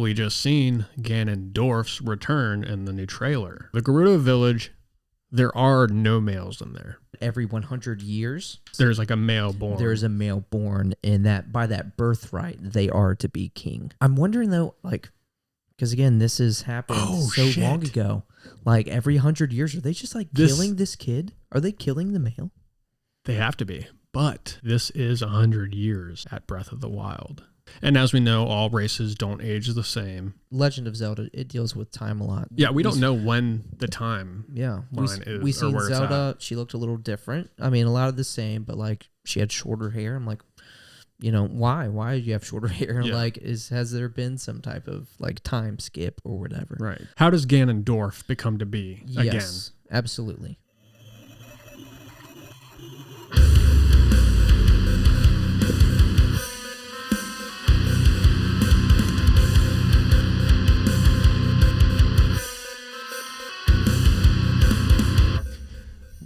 We just seen Ganondorf's return in the new trailer. The Gerudo village, there are no males in there. Every 100 years, There's like a male born. there's a male born, and that by that birthright, they are to be king. I'm wondering though, like, because again, this has happened long ago. Like every 100 years, are they just like killing this kid? Are they killing the male? They have to be. But this is 100 years at Breath of the Wild. And as we know, all races don't age the same. Legend of Zelda, it deals with time a lot. Yeah, we don't know when the time line is. We seen where Zelda, she looked a little different. I mean, a lot of the same, but like she had shorter hair. I'm like, why? Why do you have shorter hair? Yeah. Like, has there been some type of like time skip or whatever? Right. How does Ganondorf become to be again? Yes, absolutely.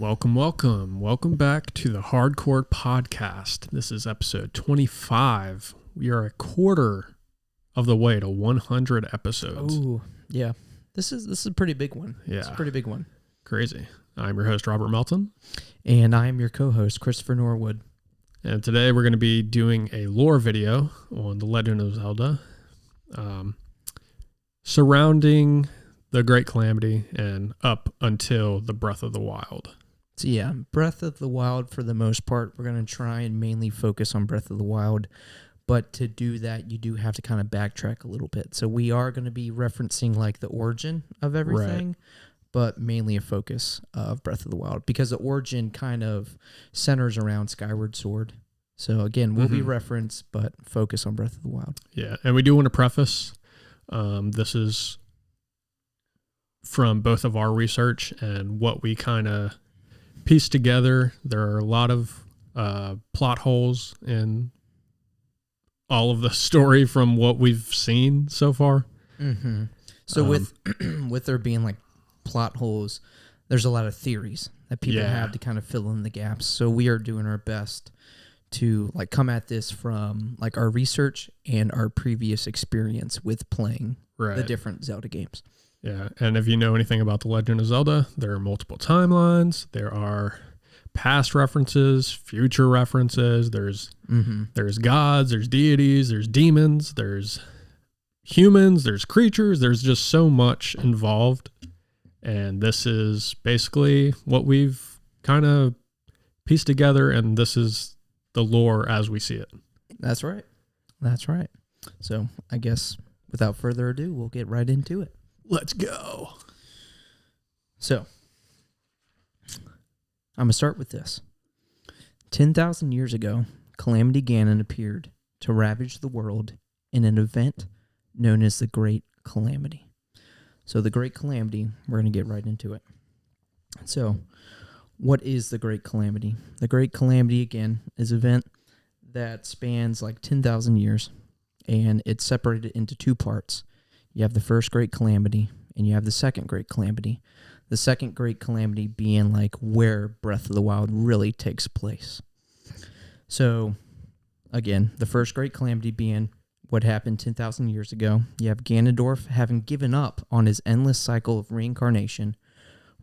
Welcome back to the Hardcore Podcast. This is episode 25. We are a quarter of the way to 100 episodes. Oh, yeah. This is a pretty big one. Yeah. It's a pretty big one. Crazy. I'm your host, Robert Melton. And I am your co-host, Christopher Norwood. And today we're going to be doing a lore video on the Legend of Zelda surrounding the Great Calamity and up until the Breath of the Wild. So yeah, Breath of the Wild for the most part. We're going to try and mainly focus on Breath of the Wild. But to do that, you do have to kind of backtrack a little bit. So we are going to be referencing like the origin of everything, right, but mainly a focus of Breath of the Wild because the origin kind of centers around Skyward Sword. So again, we'll be referenced, but focus on Breath of the Wild. Yeah, and we do want to preface, this is from both of our research and what we kind of pieced together. There are a lot of plot holes in all of the story from what we've seen so far. Mm-hmm. So with there being like plot holes, there's a lot of theories that people have to kind of fill in the gaps. So we are doing our best to like come at this from like our research and our previous experience with playing the different Zelda games. Yeah, and if you know anything about The Legend of Zelda, there are multiple timelines. There are past references, future references. There's gods, there's deities, there's demons, there's humans, there's creatures. There's just so much involved. And this is basically what we've kind of pieced together, and this is the lore as we see it. That's right. That's right. So I guess without further ado, we'll get right into it. Let's go. So, I'm going to start with this. 10,000 years ago, Calamity Ganon appeared to ravage the world in an event known as the Great Calamity. So, the Great Calamity, we're going to get right into it. So, what is the Great Calamity? The Great Calamity, again, is an event that spans like 10,000 years, and it's separated into two parts. You have the first Great Calamity, and you have the second Great Calamity. The second Great Calamity being like where Breath of the Wild really takes place. So, again, the first Great Calamity being what happened 10,000 years ago. You have Ganondorf having given up on his endless cycle of reincarnation,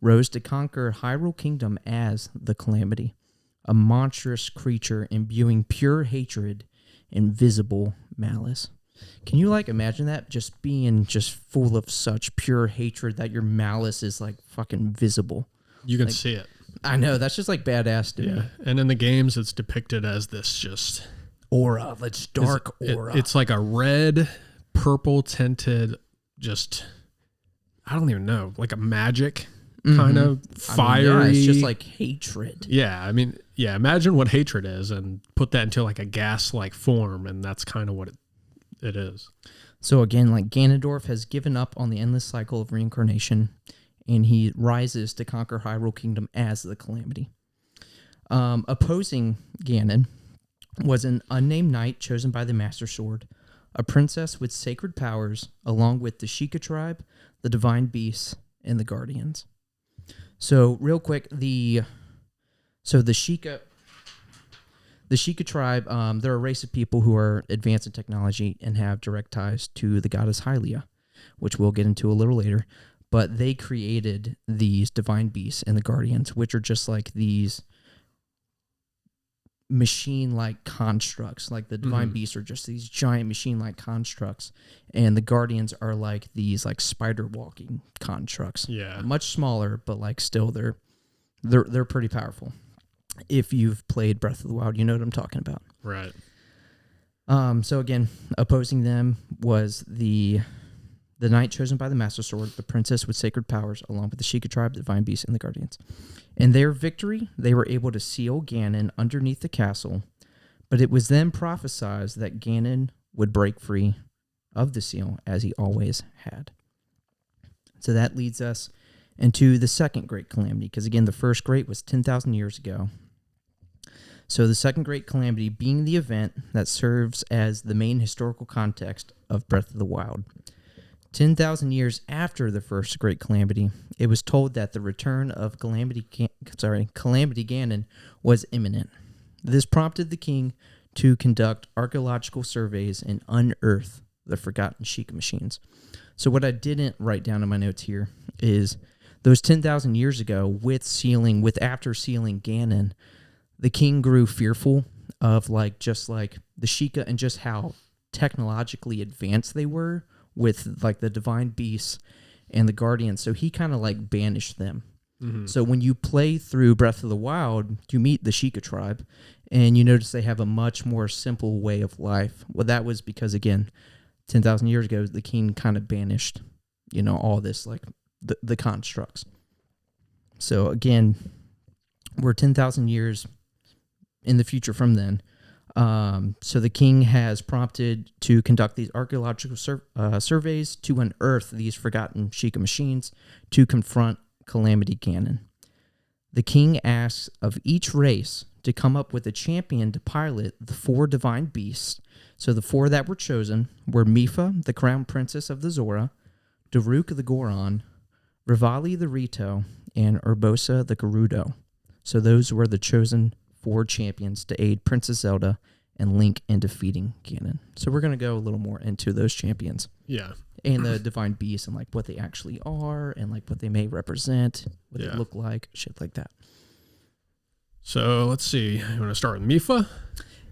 rose to conquer Hyrule Kingdom as the Calamity, a monstrous creature imbuing pure hatred and visible malice. Can you like imagine that just being just full of such pure hatred that your malice is like fucking visible? You can like, see it. I know, that's just like badass to me. And in the games it's depicted as this just aura, it's dark aura. It's like a red, purple tinted, just I don't even know, like a magic kind of fiery. It's just like hatred. Yeah, imagine what hatred is and put that into like a gas-like form, and that's kind of what it is. So again, like Ganondorf has given up on the endless cycle of reincarnation, and he rises to conquer Hyrule Kingdom as the Calamity. Opposing Ganon was an unnamed knight chosen by the Master Sword, a princess with sacred powers, along with the Sheikah tribe, the divine beasts, and the guardians. So real quick, the Sheikah The Sheikah tribe, they're a race of people who are advanced in technology and have direct ties to the goddess Hylia, which we'll get into a little later. But they created these divine beasts and the guardians, which are just like these machine-like constructs. Like the divine beasts are just these giant machine-like constructs, and the guardians are like these like spider-walking constructs. Yeah. Much smaller, but like still they're pretty powerful. If you've played Breath of the Wild, you know what I'm talking about. Right. So again, opposing them was the knight chosen by the Master Sword, the princess with sacred powers, along with the Sheikah tribe, the divine beasts, and the guardians. In their victory, they were able to seal Ganon underneath the castle, but it was then prophesied that Ganon would break free of the seal, as he always had. So that leads us into the second great calamity, because again, the first great was 10,000 years ago. So the second great calamity being the event that serves as the main historical context of Breath of the Wild. 10,000 years after the first great calamity, it was told that the return of Calamity Ganon was imminent. This prompted the king to conduct archaeological surveys and unearth the forgotten Sheikah machines. So what I didn't write down in my notes here is those 10,000 years ago, after sealing Ganon, the king grew fearful of just the Sheikah and just how technologically advanced they were with like the divine beasts and the guardians. So he kind of like banished them. Mm-hmm. So when you play through Breath of the Wild, you meet the Sheikah tribe and you notice they have a much more simple way of life. Well, that was because, again, 10,000 years ago, the king kind of banished, all this, like the constructs. So again, we're 10,000 years in the future from then. So the king has prompted to conduct these archaeological surveys to unearth these forgotten Sheikah machines to confront Calamity Ganon. The king asks of each race to come up with a champion to pilot the 4 divine beasts. So the 4 that were chosen were Mipha, the crown princess of the Zora, Daruk the Goron, Rivali the Rito, and Urbosa the Gerudo. So those were the chosen 4 champions to aid Princess Zelda and Link in defeating Ganon. So we're going to go a little more into those champions. Yeah. And the divine beasts and like what they actually are and like what they may represent, what they look like, shit like that. So let's see. You want to start with Mipha?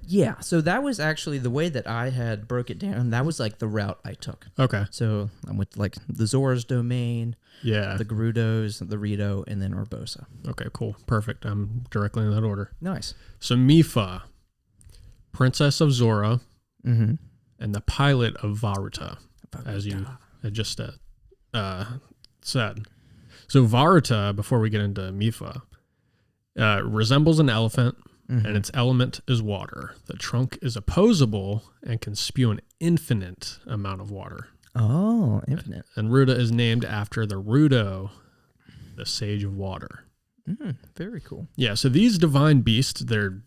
Yeah. So that was actually the way that I had broke it down. That was like the route I took. Okay. So I went like the Zora's domain, the Gerudos, the Rito, and then Urbosa. Okay, cool. Perfect. I'm directly in that order. Nice. So Mipha, Princess of Zora, mm-hmm. and the pilot of Varuta, as you had just said. So Varuta, before we get into Mipha, resembles an elephant, mm-hmm. and its element is water. The trunk is opposable and can spew an infinite amount of water. Oh, infinite. And Ruda is named after the Rudo, the sage of water. Very cool. Yeah, so these divine beasts, they're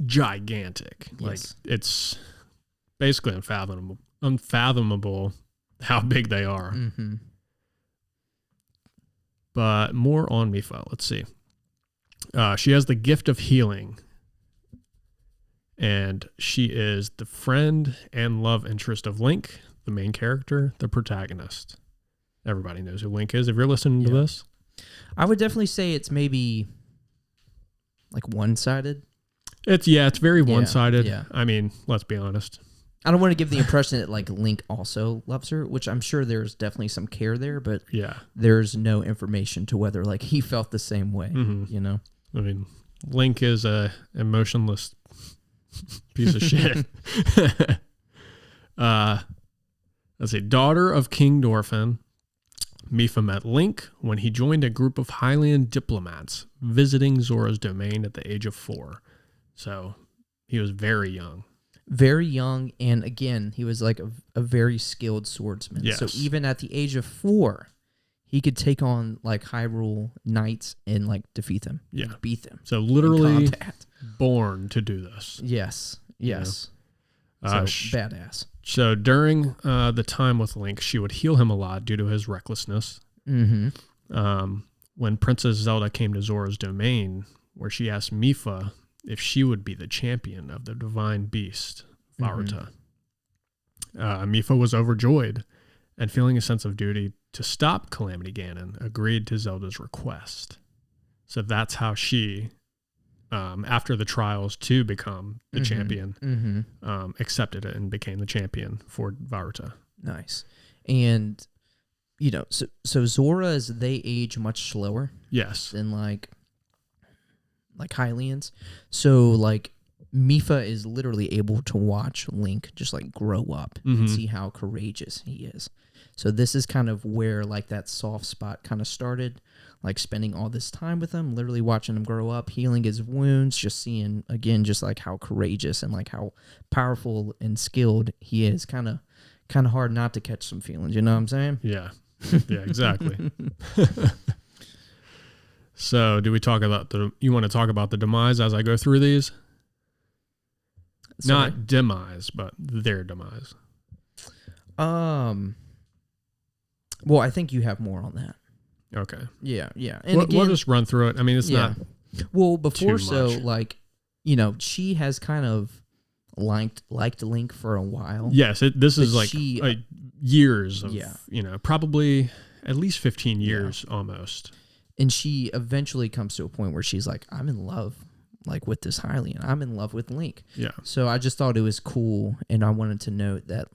gigantic. Yes. Like, it's basically unfathomable how big they are. Mm-hmm. But more on Mipha. Let's see. She has the gift of healing, and she is the friend and love interest of Link, the main character, the protagonist. Everybody knows who Link is if you're listening to this. I would definitely say it's maybe like one-sided. It's very one-sided. Yeah. I mean, let's be honest. I don't want to give the impression that like Link also loves her, which I'm sure there's definitely some care there, but there's no information to whether like he felt the same way, mm-hmm. I mean, Link is a emotionless piece of shit. Let's see. Daughter of King Dorphin, Mipha met Link when he joined a group of Hylian diplomats visiting Zora's domain at the age of 4. So he was very young. Very young, and again, he was like a very skilled swordsman. Yes. So even at the age of 4, he could take on like Hyrule knights and like defeat them. Yeah. Beat them. So literally born to do this. Yes. Yes. So badass. So during the time with Link, she would heal him a lot due to his recklessness. Mm-hmm. When Princess Zelda came to Zora's domain, where she asked Mipha if she would be the champion of the divine beast, Varuta. Mipha was overjoyed and, feeling a sense of duty to stop Calamity Ganon, agreed to Zelda's request. So that's how she, after the trials to become the champion, accepted it and became the champion for Varuta. Nice. And, you know, so Zoras, they age much slower. Yes. Than like Hylians. So like Mipha is literally able to watch Link just like grow up and see how courageous he is. So this is kind of where like that soft spot kind of started, like spending all this time with him, literally watching him grow up, healing his wounds, just seeing again just like how courageous and like how powerful and skilled he is. Kind of hard not to catch some feelings, you know what I'm saying? Yeah. Yeah, exactly. So, do we talk about you want to talk about the demise as I go through these? Sorry? Not demise, but their demise. Well, I think you have more on that. Okay. Yeah. And we'll just run through it. I mean, it's not. Well, before too much. like, you know, she has kind of liked Link for a while. Yes, this is like years of, you know, probably at least 15 years almost. And she eventually comes to a point where she's like, I'm in love, like, with this Hylian. I'm in love with Link. Yeah. So I just thought it was cool, and I wanted to note that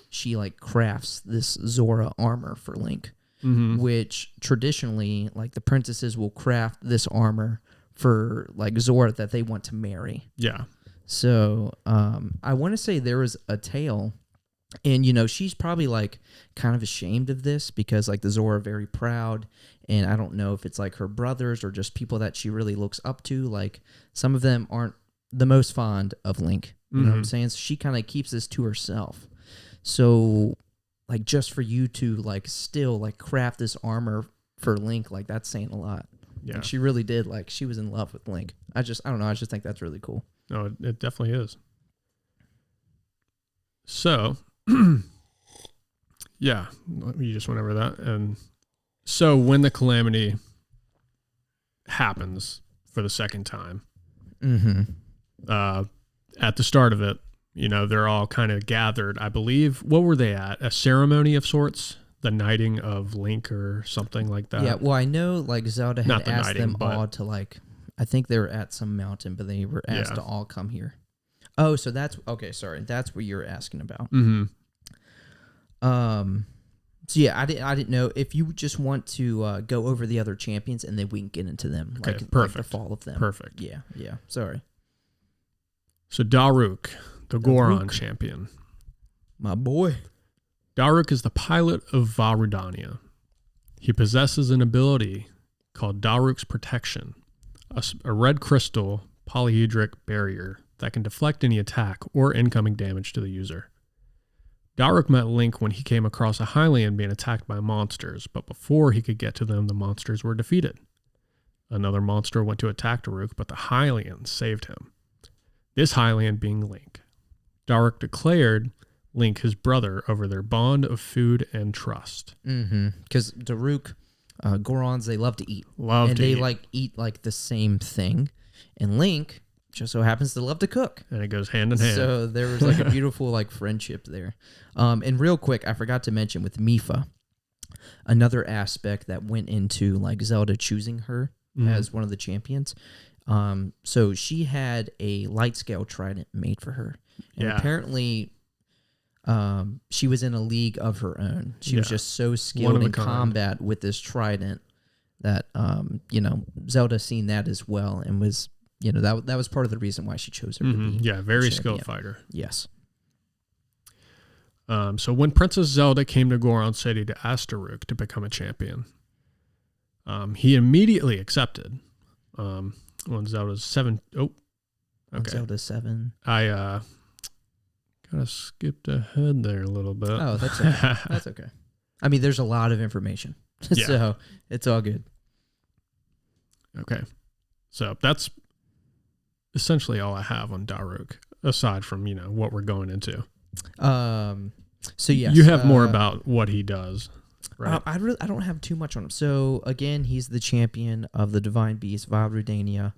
she, like, crafts this Zora armor for Link, which traditionally, like, the princesses will craft this armor for, like, Zora that they want to marry. Yeah. So I want to say there was a tale, and, you know, she's probably, like, kind of ashamed of this because, like, the Zora are very proud. And I don't know if it's like her brothers or just people that she really looks up to. Like some of them aren't the most fond of Link. You know what I'm saying? So she kind of keeps this to herself. So like just for you to like still like craft this armor for Link, like that's saying a lot. Yeah. Like, she really did. Like she was in love with Link. I don't know. I just think that's really cool. No, it definitely is. So, yeah, you just went over that. And so when the Calamity happens for the second time, at the start of it, you know, they're all kind of gathered. I believe, what were they at? A ceremony of sorts? The knighting of Link or something like that? Yeah, well, I know, like, Zelda had asked knighting, them all to, like, I think they were at some mountain, but they were asked to all come here. Oh, so that's, okay, sorry. That's what you're asking about. So yeah, I didn't know if you just want to go over the other champions and then we can get into them, okay, like perfect. the fall of them. Perfect. Yeah. Sorry. So Daruk, the Goron champion. My boy. Daruk is the pilot of Varudania. He possesses an ability called Daruk's Protection, a red crystal polyhedric barrier that can deflect any attack or incoming damage to the user. Daruk met Link when he came across a Hylian being attacked by monsters, but before he could get to them, the monsters were defeated. Another monster went to attack Daruk, but the Hylian saved him. This Hylian being Link. Daruk declared Link his brother over their bond of food and trust. Because Daruk, Gorons, they love to eat. And they like eat like the same thing. And Link just so happens to love to cook. And it goes hand in hand. So there was like a beautiful like friendship there. And real quick, I forgot to mention with Mipha, another aspect that went into like Zelda choosing her as one of the champions. So she had a light scale trident made for her. And apparently she was in a league of her own. She was just so skilled in combat with this trident that, you know, Zelda seen that as well and was, you know, that was part of the reason why she chose her to be. Yeah, very skilled fighter. Yes. So when Princess Zelda came to Goron City to ask Daruk to become a champion, he immediately accepted. When Zelda's 7. Oh, okay. Zelda's 7. I kind of skipped ahead there a little bit. Oh, that's okay. That's okay. I mean, there's a lot of information, so it's all good. Okay, so that's essentially all I have on Daruk, aside from, you know, what we're going into. So yes, you have more about what he does, right? I don't have too much on him. So again, he's the champion of the divine beast, Varudania.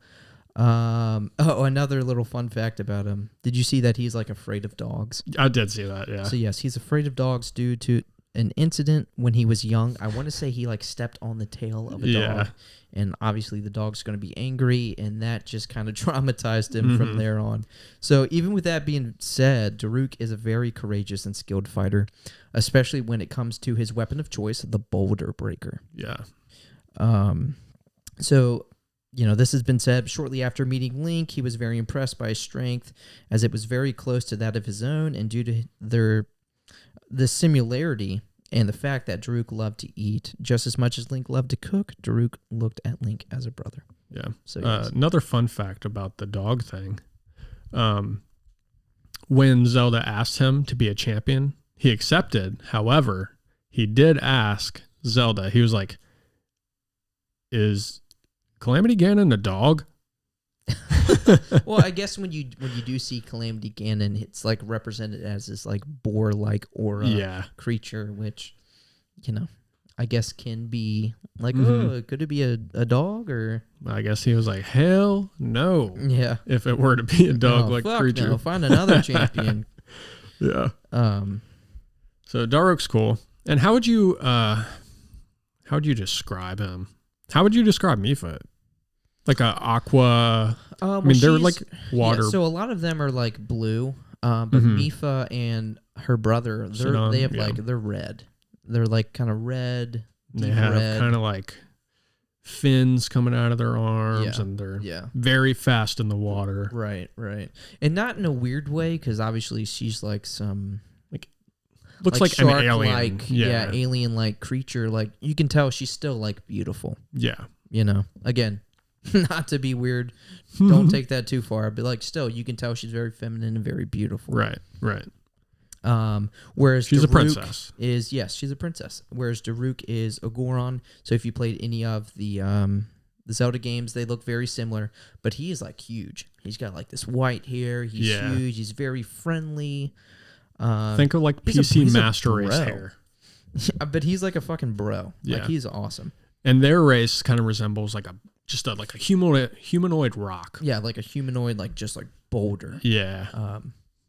Another little fun fact about him. Did you see that he's like afraid of dogs? I did see that, yeah. So yes, he's afraid of dogs due to an incident when he was young. I want to say he like stepped on the tail of a dog, and obviously the dog's going to be angry, and that just kind of traumatized him from there on. So even with that being said, Daruk is a very courageous and skilled fighter, especially when it comes to his weapon of choice, the boulder breaker. Yeah. So, this has been said. Shortly after meeting Link, he was very impressed by his strength, as it was very close to that of his own, and due to the similarity and the fact that Daruk loved to eat just as much as Link loved to cook, Daruk looked at Link as a brother. Yeah. So yes. Another fun fact about the dog thing. When Zelda asked him to be a champion, he accepted. However, he did ask Zelda, he was like, is Calamity Ganon a dog? Well, I guess when you do see Calamity Ganon, it's like represented as this like boar-like aura creature, which, I guess can be like, could it be a dog or? I guess he was like, hell no. Yeah. If it were to be a dog-like creature. No, find another champion. Yeah. So Daruk's cool. And how would you describe him? How would you describe Mipha? Like a aqua. They're like water. Yeah, so a lot of them are like blue, but Mipha and her brother, they're red. They're like kind of red. They have kind of like fins coming out of their arms, and they're very fast in the water. Right, and not in a weird way, because obviously she's like some looks like an alien, alien-like creature. Like you can tell she's still like beautiful. Yeah, again. Not to be weird, don't take that too far, but like still you can tell she's very feminine and very beautiful. Right. Whereas she's Daruk a princess. She's a princess. Whereas Daruk is a Goron. So if you played any of the Zelda games, they look very similar, but he is like huge. He's got like this white hair. He's huge. He's very friendly. Think of like PC Master Race hair. Yeah, but he's like a fucking bro. Yeah. Like he's awesome. And their race kind of resembles like a humanoid rock. Yeah, like a humanoid, like just like boulder. Yeah.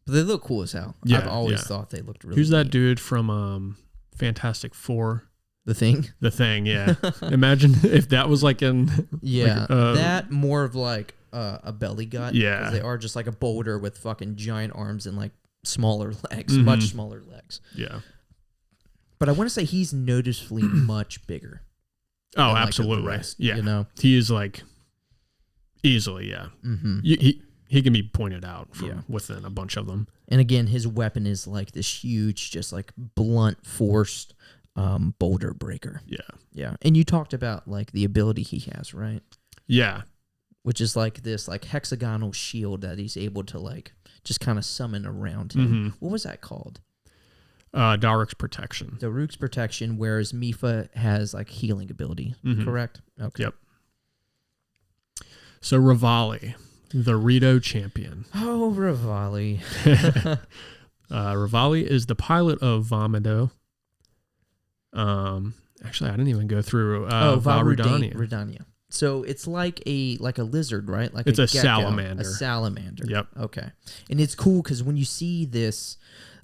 But they look cool as hell. Yeah, I've always thought they looked really Who's that dude from Fantastic Four? The Thing? The Thing, yeah. Imagine if that was like in... Yeah, that more of like a belly gut. Yeah. Because they are just like a boulder with fucking giant arms and like smaller legs, much smaller legs. Yeah. But I want to say he's noticeably much bigger. Oh, absolutely. Like rest, yeah. He is like easily, yeah. Mm-hmm. He can be pointed out from within a bunch of them. And again, his weapon is like this huge, just like blunt forced boulder breaker. Yeah. Yeah. And you talked about like the ability he has, right? Yeah. Which is like this like hexagonal shield that he's able to like just kind of summon around him. Mm-hmm. What was that called? Daruk's Protection. Daruk's Protection, whereas Mipha has like healing ability, correct? Okay. Yep. So Revali, the Rito champion. Oh, Revali. Revali is the pilot of Vomito. Actually, I didn't even go through Varudania. So it's like a lizard, right? Like it's a gecko, salamander. A salamander. Yep. Okay. And it's cool because when you see this,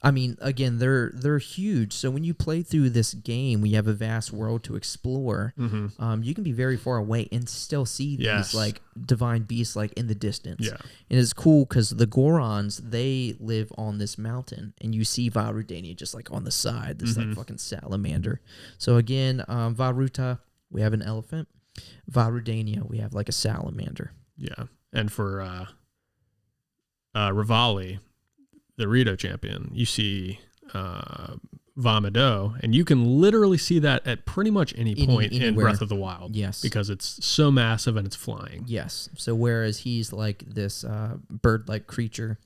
I mean, again, they're huge. So when you play through this game, we have a vast world to explore. Mm-hmm. You can be very far away and still see these like divine beasts like in the distance. Yeah. And it's cool because the Gorons, they live on this mountain, and you see Varudania just like on the side, this like fucking salamander. So again, Varuta, we have an elephant. Varudania, we have like a salamander. Yeah. And for Revali, the Rito champion, you see Vomito, and you can literally see that at pretty much any point in Breath of the Wild. Yes. Because it's so massive and it's flying. Yes. So whereas he's like this bird-like creature,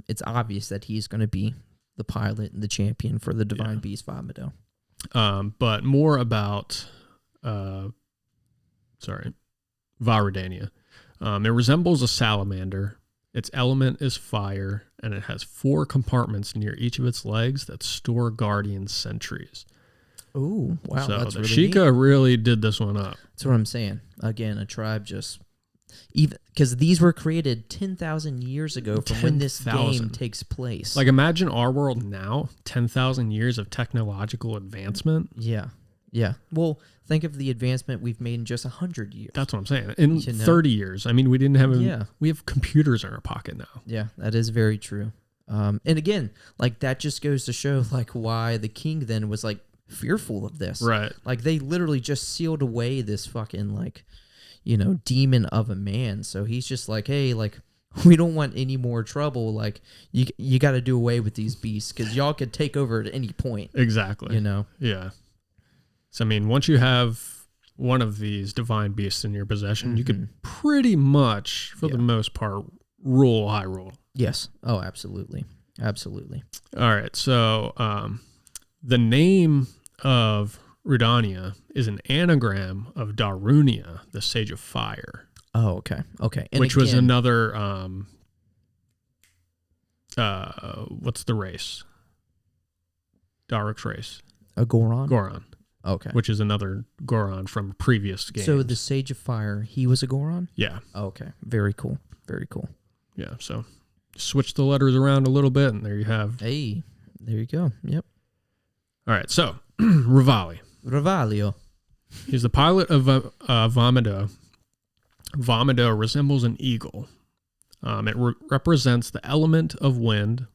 it's obvious that he's going to be the pilot and the champion for the Divine Beast Vomito. But more about... Varudania. It resembles a salamander. Its element is fire, and it has 4 compartments near each of its legs that store guardian sentries. Ooh, wow, so that's the really Sheikah really did this one up. That's what I'm saying. Again, a tribe just Even because these were created 10,000 years ago from when this 10,000. game takes place. Like, imagine our world now, 10,000 years of technological advancement. Yeah. Well, think of the advancement we've made in just 100 years. That's what I'm saying. In 30 years, I mean, we didn't have we have computers in our pocket now. Yeah, that is very true. And again, like that just goes to show like why the king then was like fearful of this. Right. Like they literally just sealed away this fucking like, demon of a man. So he's just like, hey, like we don't want any more trouble. Like you got to do away with these beasts because y'all could take over at any point. Exactly. Yeah. So, I mean, once you have one of these divine beasts in your possession, you could pretty much, for the most part, rule Hyrule. Yes. Oh, absolutely. Absolutely. All right. So, the name of Rudania is an anagram of Darunia, the Sage of Fire. Oh, okay. Okay. And which was another, what's the race? Daruk's race. A Goron? Goron. Okay. Which is another Goron from previous games. So the Sage of Fire, he was a Goron? Yeah. Oh, okay. Very cool. Very cool. Yeah. So switch the letters around a little bit, and there you have. Hey, there you go. Yep. All right. So Revali. Revalio. He's the pilot of Vomito. Vomito resembles an eagle. It represents the element of wind.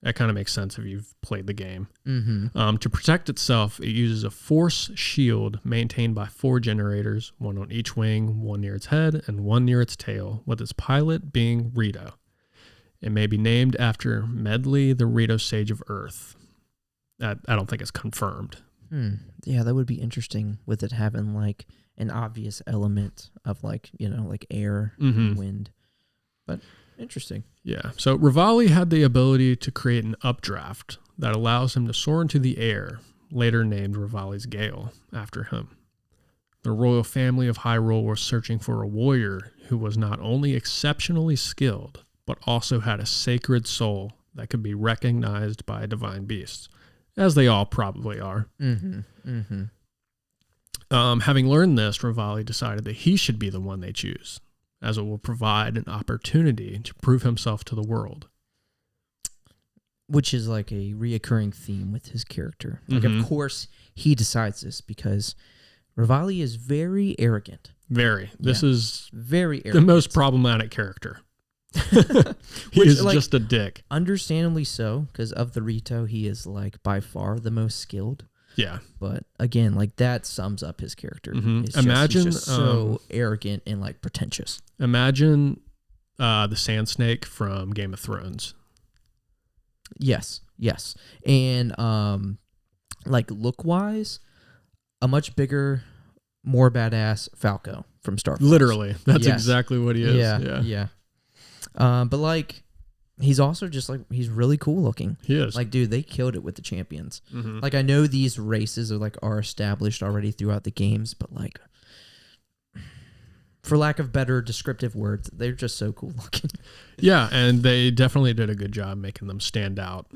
That kind of makes sense if you've played the game. Mm-hmm. To protect itself, it uses a force shield maintained by 4 generators, one on each wing, one near its head, and one near its tail, with its pilot being Rito. It may be named after Medley, the Rito Sage of Earth. I don't think it's confirmed. Yeah, that would be interesting with it having like an obvious element of like, like air and wind. But interesting. Yeah. So Revali had the ability to create an updraft that allows him to soar into the air, later named Revali's Gale after him. The royal family of Hyrule was searching for a warrior who was not only exceptionally skilled, but also had a sacred soul that could be recognized by divine beasts, as they all probably are. Having learned this, Revali decided that he should be the one they choose, as it will provide an opportunity to prove himself to the world. Which is like a reoccurring theme with his character. Like, of course, he decides this because Revali is very arrogant. Very. This is very arrogant. The most problematic character. He is just a dick. Understandably so, because of the Rito, he is like by far the most skilled. Yeah. But again, like that sums up his character. Imagine he's just so arrogant and like pretentious. Imagine the Sand Snake from Game of Thrones. Yes. And like look wise, a much bigger, more badass Falco from Star Fox. Literally. That's exactly what he is. Yeah. But like he's also just like he's really cool looking. He is. Like, dude, they killed it with the champions. Like, I know these races are established already throughout the games, but like, for lack of better descriptive words, they're just so cool looking. Yeah, and they definitely did a good job making them stand out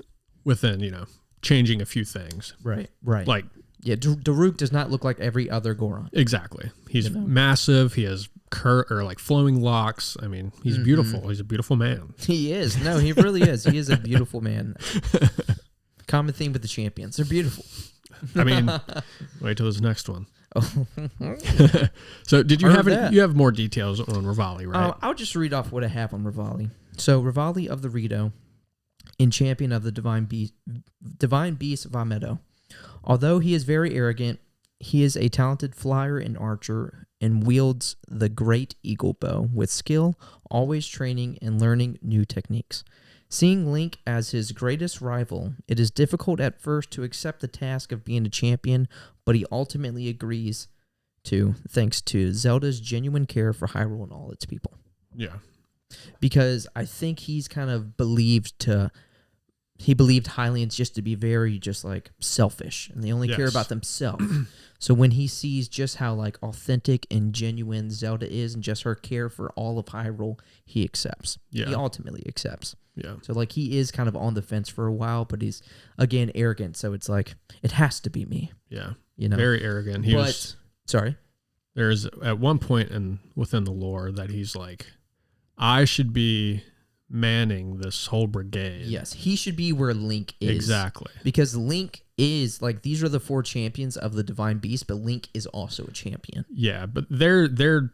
within, changing a few things. Right. Like, yeah, Daruk does not look like every other Goron. Exactly. He's massive. He has flowing locks. I mean, he's beautiful. He's a beautiful man. He is. No, he really is. He is a beautiful man. Common theme with the champions. They're beautiful. I mean, wait till this next one. So did you you have more details on Revali, right? I'll just read off what I have on Revali. So Revali of the Rito and champion of the divine beast Vomito. Although he is very arrogant, he is a talented flyer and archer and wields the great eagle bow with skill, always training and learning new techniques. Seeing Link as his greatest rival, it is difficult at first to accept the task of being a champion, but he ultimately agrees to, thanks to Zelda's genuine care for Hyrule and all its people. Yeah. Because I think he's kind of believed Hylians just to be very just like selfish and they only care about themselves. So when he sees just how like authentic and genuine Zelda is and just her care for all of Hyrule, he accepts. Yeah. He ultimately accepts. Yeah. So like he is kind of on the fence for a while, but he's again arrogant. So it's like, it has to be me. Yeah. Very arrogant. Sorry. there's at one point within the lore that he's like, I should be manning this whole brigade. Yes, he should be where Link is. Exactly. Because Link is, like, these are the 4 champions of the Divine Beast, but Link is also a champion. Yeah, but they're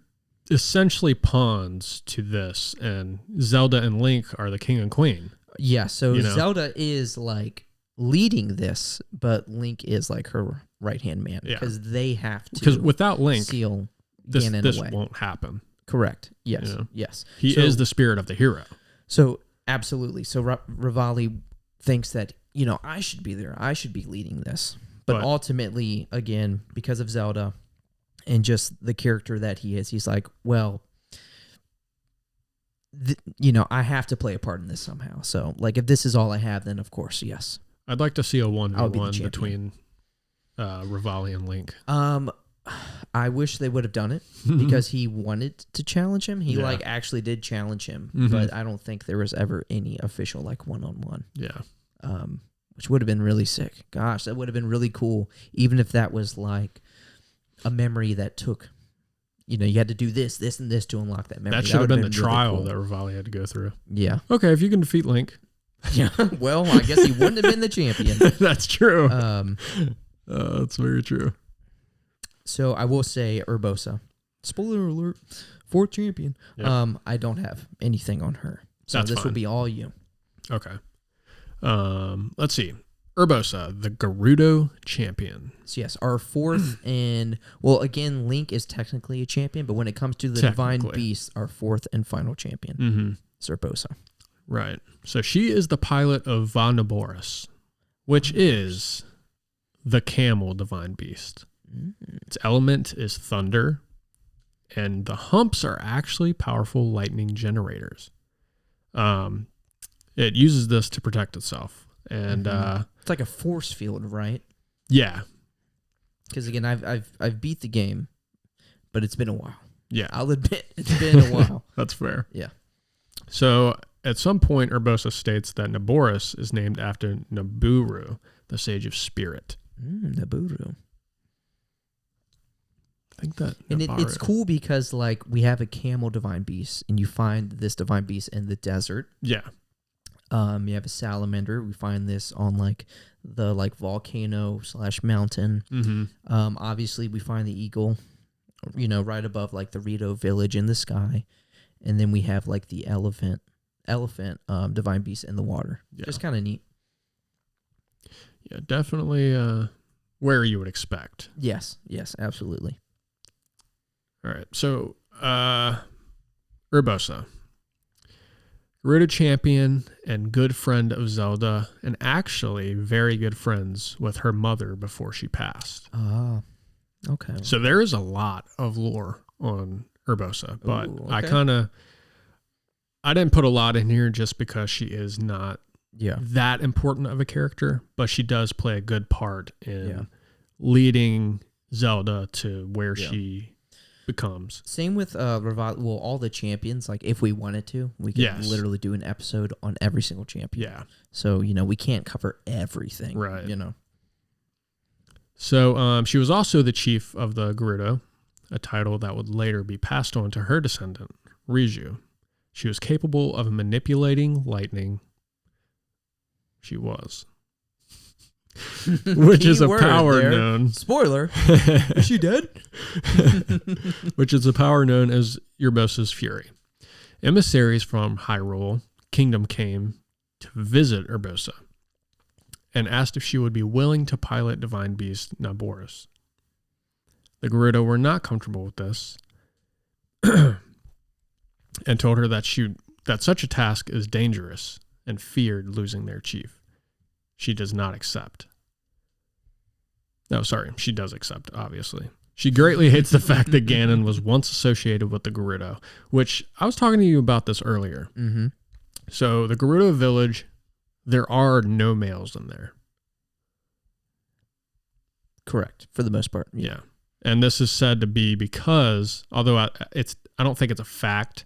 essentially pawns to this, and Zelda and Link are the king and queen. Yeah, so Zelda is, like, leading this, but Link is, like, her right-hand man. Yeah. Because they have to. Because without Link, seal this away. won't happen. Correct. Yes. Yes. He is the spirit of the hero. So, absolutely. So, Rivali thinks that, I should be there. I should be leading this. But ultimately, again, because of Zelda and just the character that he is, he's like, well, I have to play a part in this somehow. So, like, if this is all I have, then of course, yes. I'd like to see a 1v1 between Rivali and Link. I wish they would have done it because he wanted to challenge him. He actually did challenge him, but I don't think there was ever any official like one-on-one. Yeah. Which would have been really sick. Gosh, that would have been really cool. Even if that was like a memory that took, you had to do this, this, and this to unlock that memory. That should have been the trial that Rivali had to go through. Yeah. Okay, if you can defeat Link. Yeah. Well, I guess he wouldn't have been the champion. That's true. That's very true. So I will say Urbosa. Spoiler alert. 4th champion. Yep. I don't have anything on her. So this will be all you. Okay. Let's see. Urbosa, the Gerudo champion. So yes, our 4th and again, Link is technically a champion, but when it comes to the Divine Beast, our 4th and final champion is Urbosa. Right. So she is the pilot of Vanaboris, which is the camel Divine Beast. Its element is thunder, and the humps are actually powerful lightning generators. It uses this to protect itself, and it's like a force field, right? Yeah. Because again, I've beat the game, but it's been a while. Yeah, I'll admit it's been a while. That's fair. Yeah. So at some point, Urbosa states that Naboris is named after Naburu, the Sage of Spirit. Naburu. I think that. And it's cool because like we have a camel Divine Beast, and you find this Divine Beast in the desert. Yeah. You have a salamander. We find this on like the like volcano / mountain. Obviously, we find the eagle, right above like the Rito village in the sky, and then we have like the elephant Divine Beast in the water. Yeah. Just kind of neat. Yeah, definitely where you would expect. Yes, absolutely. All right, so Urbosa, Gerudo champion and good friend of Zelda, and actually very good friends with her mother before she passed. Okay. So there is a lot of lore on Urbosa, but I didn't put a lot in here just because she is not that important of a character, but she does play a good part in leading Zelda to where she becomes. Same with all the champions. Like if we wanted to, we could literally do an episode on every single champion. Yeah. So we can't cover everything. Right. So she was also the chief of the Gerudo, a title that would later be passed on to her descendant, Riju. She was capable of manipulating lightning. She was. Which is a power known. Spoiler. Is she dead? Which is a power known as Urbosa's Fury. Emissaries from Hyrule Kingdom came to visit Urbosa and asked if she would be willing to pilot Divine Beast Naboris. The Gerudo were not comfortable with this and told her that such a task is dangerous and feared losing their chief. She does not accept. No, sorry, she does accept, obviously. She greatly hates the fact that Ganon was once associated with the Gerudo, which I was talking to you about this earlier. Mm-hmm. So the Gerudo village, there are no males in there. Correct, for the most part. Yeah. And this is said to be because, although I don't think it's a fact,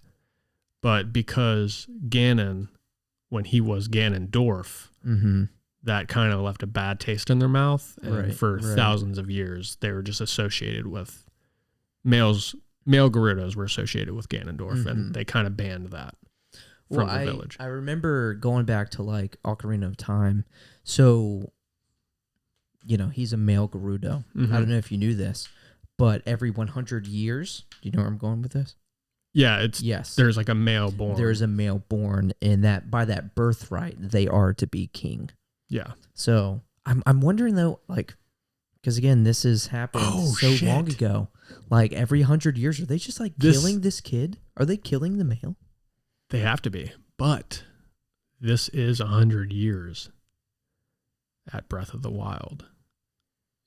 but because Ganon, when he was Ganondorf, that kind of left a bad taste in their mouth. And for thousands of years, they were just associated with male Gerudos were associated with Ganondorf, and they kind of banned that from the village. I remember going back to like Ocarina of Time. So, he's a male Gerudo. I don't know if you knew this, but every 100 years, do you know where I'm going with this? Yeah, yes. There's like a male born. There's a male born, and that by that birthright, they are to be king. Yeah. So I'm wondering though, like, because again, this has happened long ago. Like every 100 years, are they just like killing this kid? Are they killing the male? They have to be, but this is 100 years at Breath of the Wild.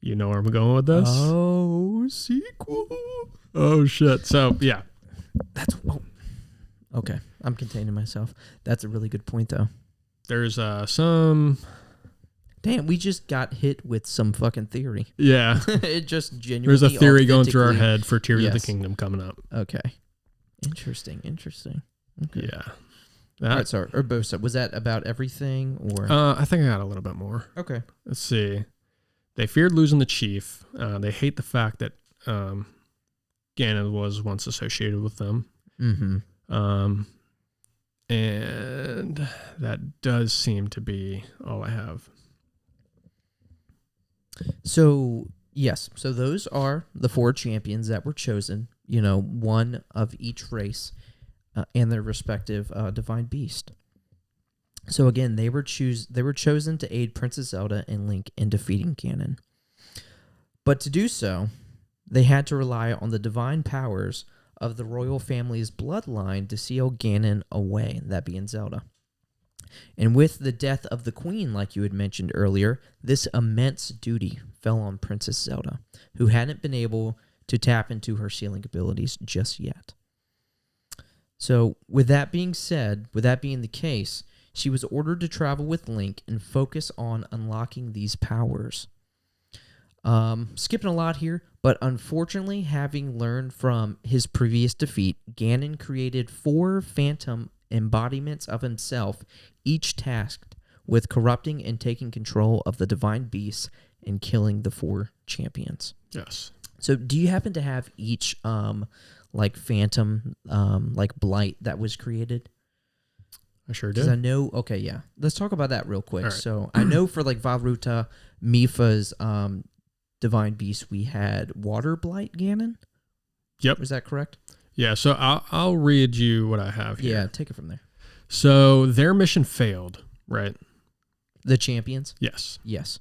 You know where I'm going with this? Oh, sequel. Oh shit. So yeah. Okay. I'm containing myself. That's a really good point, though. There's some. Damn, we just got hit with some fucking theory. Yeah. It just genuinely. There's a theory going through our head for Tears of the Kingdom coming up. Okay. Interesting. Okay. Yeah. All right, sorry. Urbosa, was that about everything, or? I think I got a little bit more. Okay. Let's see. They feared losing the chief. They hate the fact that Ganon was once associated with them. And that does seem to be all I have. So, yes. So those are the 4 champions that were chosen, one of each race and their respective divine beast. So again, they were chosen to aid Princess Zelda and Link in defeating Ganon. But to do so, they had to rely on the divine powers of the royal family's bloodline to seal Ganon away, that being Zelda. And with the death of the queen, like you had mentioned earlier, this immense duty fell on Princess Zelda, who hadn't been able to tap into her sealing abilities just yet. So, with that being said, with that being the case, she was ordered to travel with Link and focus on unlocking these powers. Skipping a lot here, but unfortunately, having learned from his previous defeat, Ganon created 4 phantom embodiments of himself, each tasked with corrupting and taking control of the divine beasts and killing the 4 champions. Yes. So, do you happen to have each phantom blight that was created? I sure Because did. I know. Okay, yeah. Let's talk about that real quick. Right. So I know for like Vavruta, Mipha's divine beast, we had water blight Ganon. Yep. Is that correct? Yeah. So I'll read you what I have here. Yeah, take it from there. So their mission failed, right? The champions. Yes. Yes.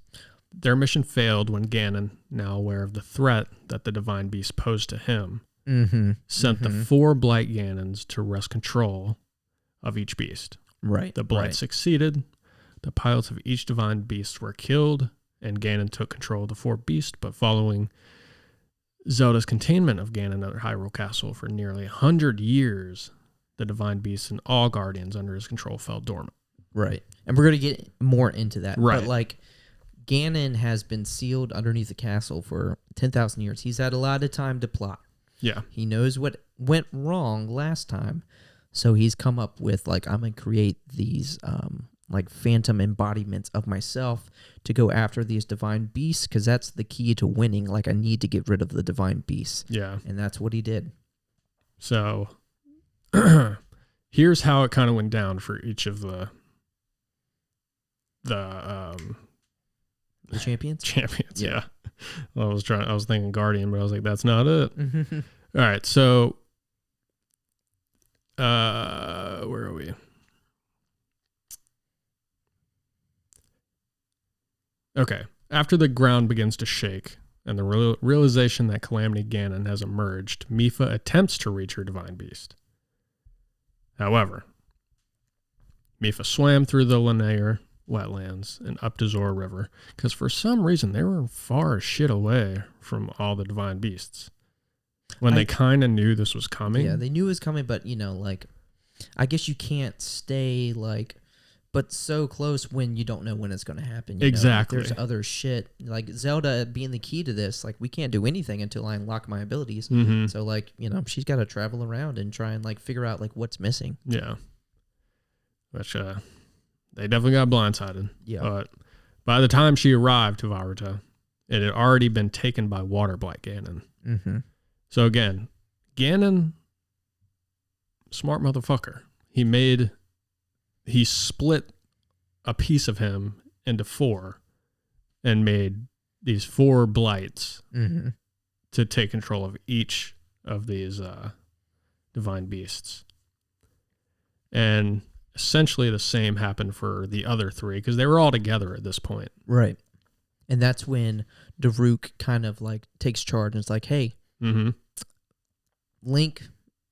Their mission failed when Ganon, now aware of the threat that the divine beast posed to him, sent the 4 blight Ganons to wrest control of each beast. Right. The blight succeeded. The pilots of each divine beast were killed, and Ganon took control of the 4 beasts. But following Zelda's containment of Ganon at Hyrule Castle for nearly 100 years, the divine beasts and all guardians under his control fell dormant. Right. And we're going to get more into that. Right. But like, Ganon has been sealed underneath the castle for 10,000 years. He's had a lot of time to plot. Yeah. He knows what went wrong last time. So he's come up with, like, I'm going to create these, phantom embodiments of myself to go after these divine beasts, because that's the key to winning. Like, I need to get rid of the divine beasts. Yeah. And that's what he did. So here's how it kind of went down for each of the champions? Champions, yeah. Well, I was thinking Guardian, but I was like, that's not it. All right, so where are we? Okay. After the ground begins to shake and the realization that Calamity Ganon has emerged, Mipha attempts to reach her divine beast. However, Mipha swam through the Linear wetlands and up to Zora River because for some reason they were far as shit away from all the divine beasts. When they kind of knew this was coming. Yeah, they knew it was coming, but, I guess you can't stay, but so close when you don't know when it's going to happen. Exactly. There's other shit. Like, Zelda being the key to this, we can't do anything until I unlock my abilities. So, she's got to travel around and try and, figure out, what's missing. Yeah. Which, they definitely got blindsided. Yeah. But by the time she arrived to Vavruta, it had already been taken by Water Blight Ganon. So again, Ganon, smart motherfucker. He split a piece of him into 4 and made these 4 blights to take control of each of these divine beasts. And essentially the same happened for the other 3 because they were all together at this point. Right. And that's when Daruk kind of like takes charge and it's like, hey, Link,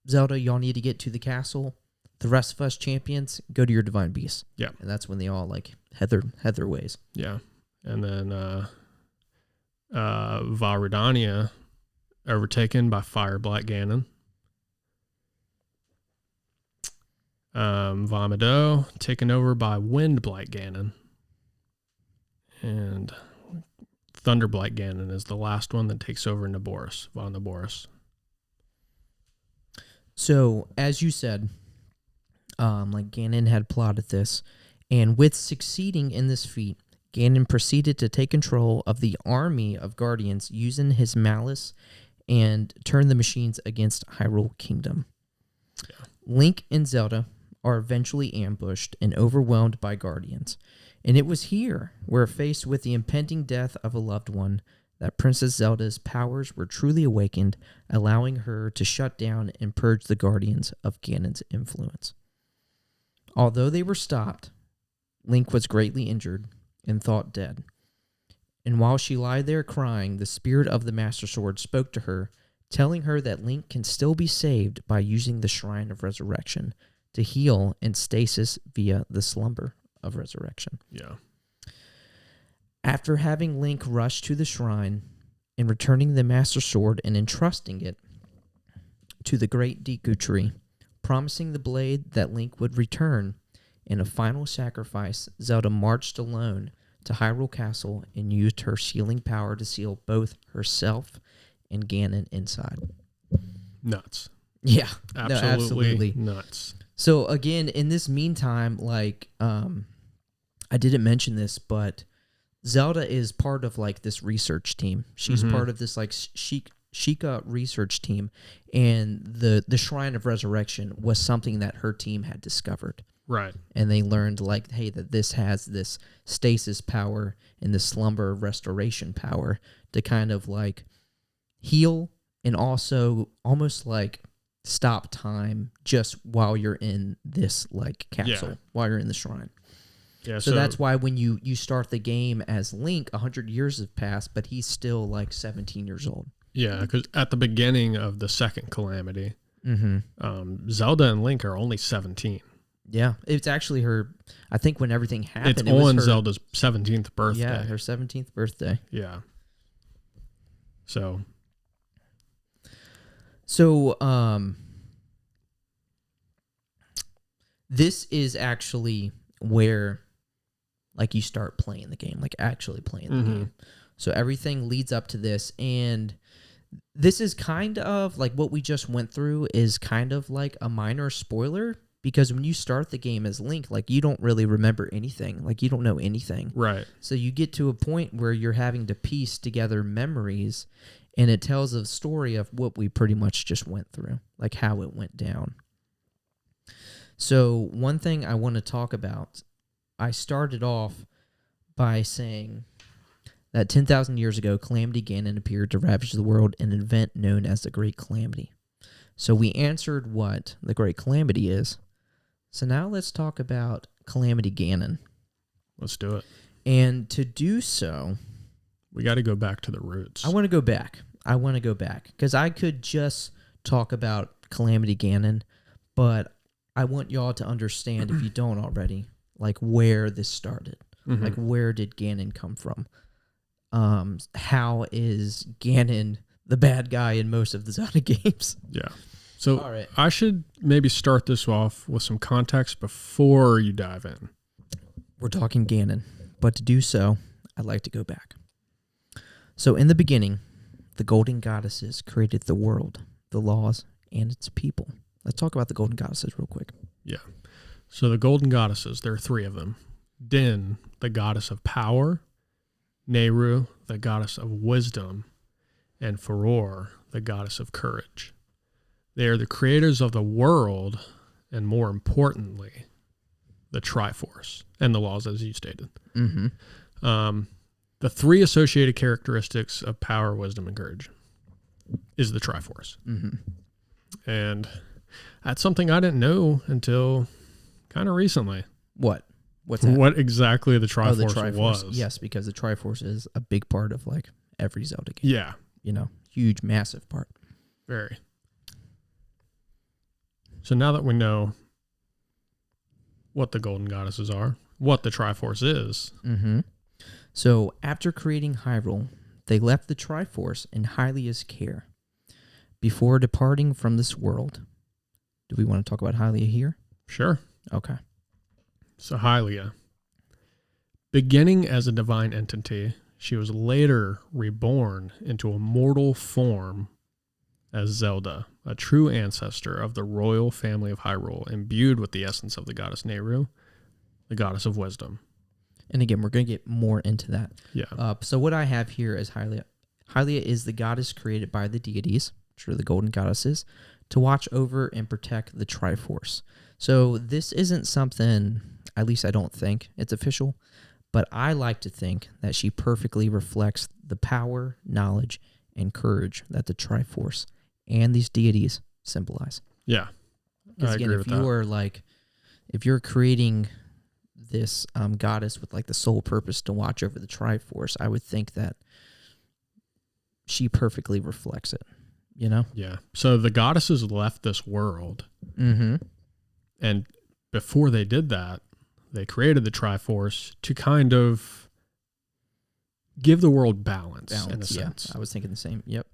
Zelda, y'all need to get to the castle. The rest of us champions, go to your divine beast. Yeah. And that's when they all like head their ways. Yeah. And then Varadania overtaken by Fire Black Ganon. Vomito taken over by Wind Blight Ganon. And Thunder Blight Ganon is the last one that takes over Naboris, Von Naboris. So, as you said, like Ganon had plotted this, and with succeeding in this feat, Ganon proceeded to take control of the army of Guardians using his malice and turn the machines against Hyrule Kingdom. Yeah. Link and Zelda are eventually ambushed and overwhelmed by Guardians, and it was here where, faced with the impending death of a loved one, that Princess Zelda's powers were truly awakened, allowing her to shut down and purge the Guardians of Ganon's influence. Although they were stopped, Link was greatly injured and thought dead. And while she lay there crying, the spirit of the Master Sword spoke to her, telling her that Link can still be saved by using the Shrine of Resurrection to heal and stasis via the Slumber of Resurrection. Yeah. After having Link rush to the shrine and returning the Master Sword and entrusting it to the great Deku Tree, promising the blade that Link would return, in a final sacrifice, Zelda marched alone to Hyrule Castle and used her sealing power to seal both herself and Ganon inside. Nuts. Yeah. Absolutely nuts. So again, in this meantime, like, I didn't mention this, but Zelda is part of like this research team. She's part of this like Sheikah research team, and the Shrine of Resurrection was something that her team had discovered. Right. And they learned like, hey, that this has this stasis power and the slumber restoration power to kind of like heal and also almost like stop time just while you're in this like capsule, while you're in the shrine. Yeah, so that's why when you start the game as Link, 100 years have passed, but he's still like 17 years old. Yeah, because at the beginning of the second Calamity, Zelda and Link are only 17. Yeah, it's actually her, I think when everything happened, it's on Zelda's 17th birthday. Yeah, her 17th birthday. Yeah. So, this is actually where like you start playing the game, like actually playing the game. So everything leads up to this, and this is kind of like what we just went through is kind of like a minor spoiler, because when you start the game as Link, like you don't really remember anything, like you don't know anything. Right. So you get to a point where you're having to piece together memories, and it tells a story of what we pretty much just went through, like how it went down. So one thing I want to talk about, I started off by saying that 10,000 years ago, Calamity Ganon appeared to ravage the world in an event known as the Great Calamity. So we answered what the Great Calamity is. So now let's talk about Calamity Ganon. Let's do it. And to do so, we got to go back to the roots. I want to go back because I could just talk about Calamity Ganon, but I want y'all to understand, if you don't already, like where this started. Like where did Ganon come from? How is Ganon the bad guy in most of the Zelda games? Yeah. So all right. I should maybe start this off with some context before you dive in. We're talking Ganon, but to do so, I'd like to go back. So in the beginning, the Golden Goddesses created the world, the laws, and its people. Let's talk about the Golden Goddesses real quick. Yeah. So the Golden Goddesses, there are 3 of them. Din, the goddess of power. Nehru, the goddess of wisdom. and Furor, the goddess of courage. They are the creators of the world, and more importantly, the Triforce and the laws, as you stated. The three associated characteristics of power, wisdom, and courage is the Triforce. And that's something I didn't know until kind of recently. What? What's that? What exactly the Triforce was. Yes, because the Triforce is a big part of like every Zelda game. Yeah. You know, huge, massive part. Very. So now that we know what the Golden Goddesses are, what the Triforce is. So after creating Hyrule, they left the Triforce in Hylia's care before departing from this world. Do we want to talk about Hylia here? Sure. Okay. So Hylia, beginning as a divine entity, she was later reborn into a mortal form as Zelda, a true ancestor of the royal family of Hyrule, imbued with the essence of the goddess Nehru, the goddess of wisdom. And again, we're going to get more into that. Yeah. So what I have here is Hylia. Hylia is the goddess created by the deities, which are the golden goddesses, to watch over and protect the Triforce. So this isn't something, at least I don't think it's official, but I like to think that she perfectly reflects the power, knowledge, and courage that the Triforce and these deities symbolize. Yeah. Because again, if you're creating this goddess with like the sole purpose to watch over the Triforce, I would think that she perfectly reflects it, you know? Yeah. So the goddesses left this world. And before they did that, they created the Triforce to kind of give the world balance in a sense. I was thinking the same. Yep.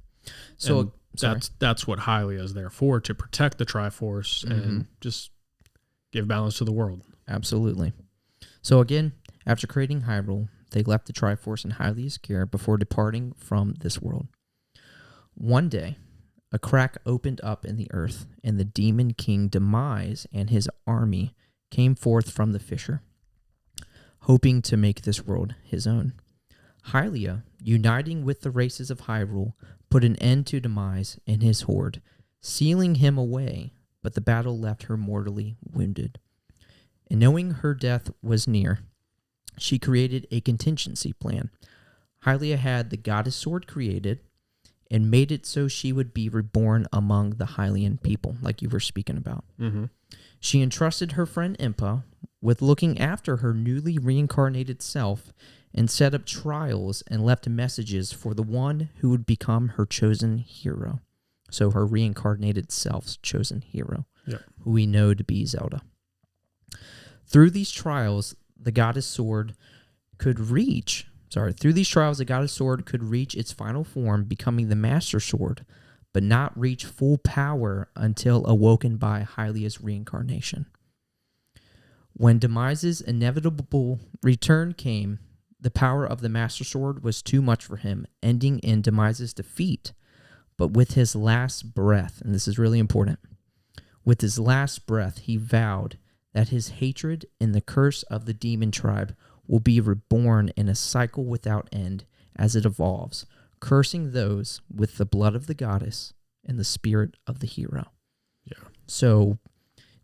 So that's what Hylia is there for, to protect the Triforce and just give balance to the world. Absolutely. So again, after creating Hyrule, they left the Triforce in Hylia's care before departing from this world. One day, a crack opened up in the earth, and the demon king Demise and his army came forth from the fissure, hoping to make this world his own. Hylia, uniting with the races of Hyrule, put an end to Demise and his horde, sealing him away, but the battle left her mortally wounded. And knowing her death was near, she created a contingency plan. Hylia had the goddess sword created and made it so she would be reborn among the Hylian people, like you were speaking about. She entrusted her friend Impa with looking after her newly reincarnated self and set up trials and left messages for the one who would become her chosen hero. So her reincarnated self's chosen hero, who we know to be Zelda. Through these trials, the goddess sword could reach its final form, becoming the Master Sword, but not reach full power until awoken by Hylia's reincarnation. When Demise's inevitable return came, the power of the Master Sword was too much for him, ending in Demise's defeat. But with his last breath, and this is really important, with his last breath, he vowed that his hatred and the curse of the demon tribe will be reborn in a cycle without end as it evolves, cursing those with the blood of the goddess and the spirit of the hero. Yeah. So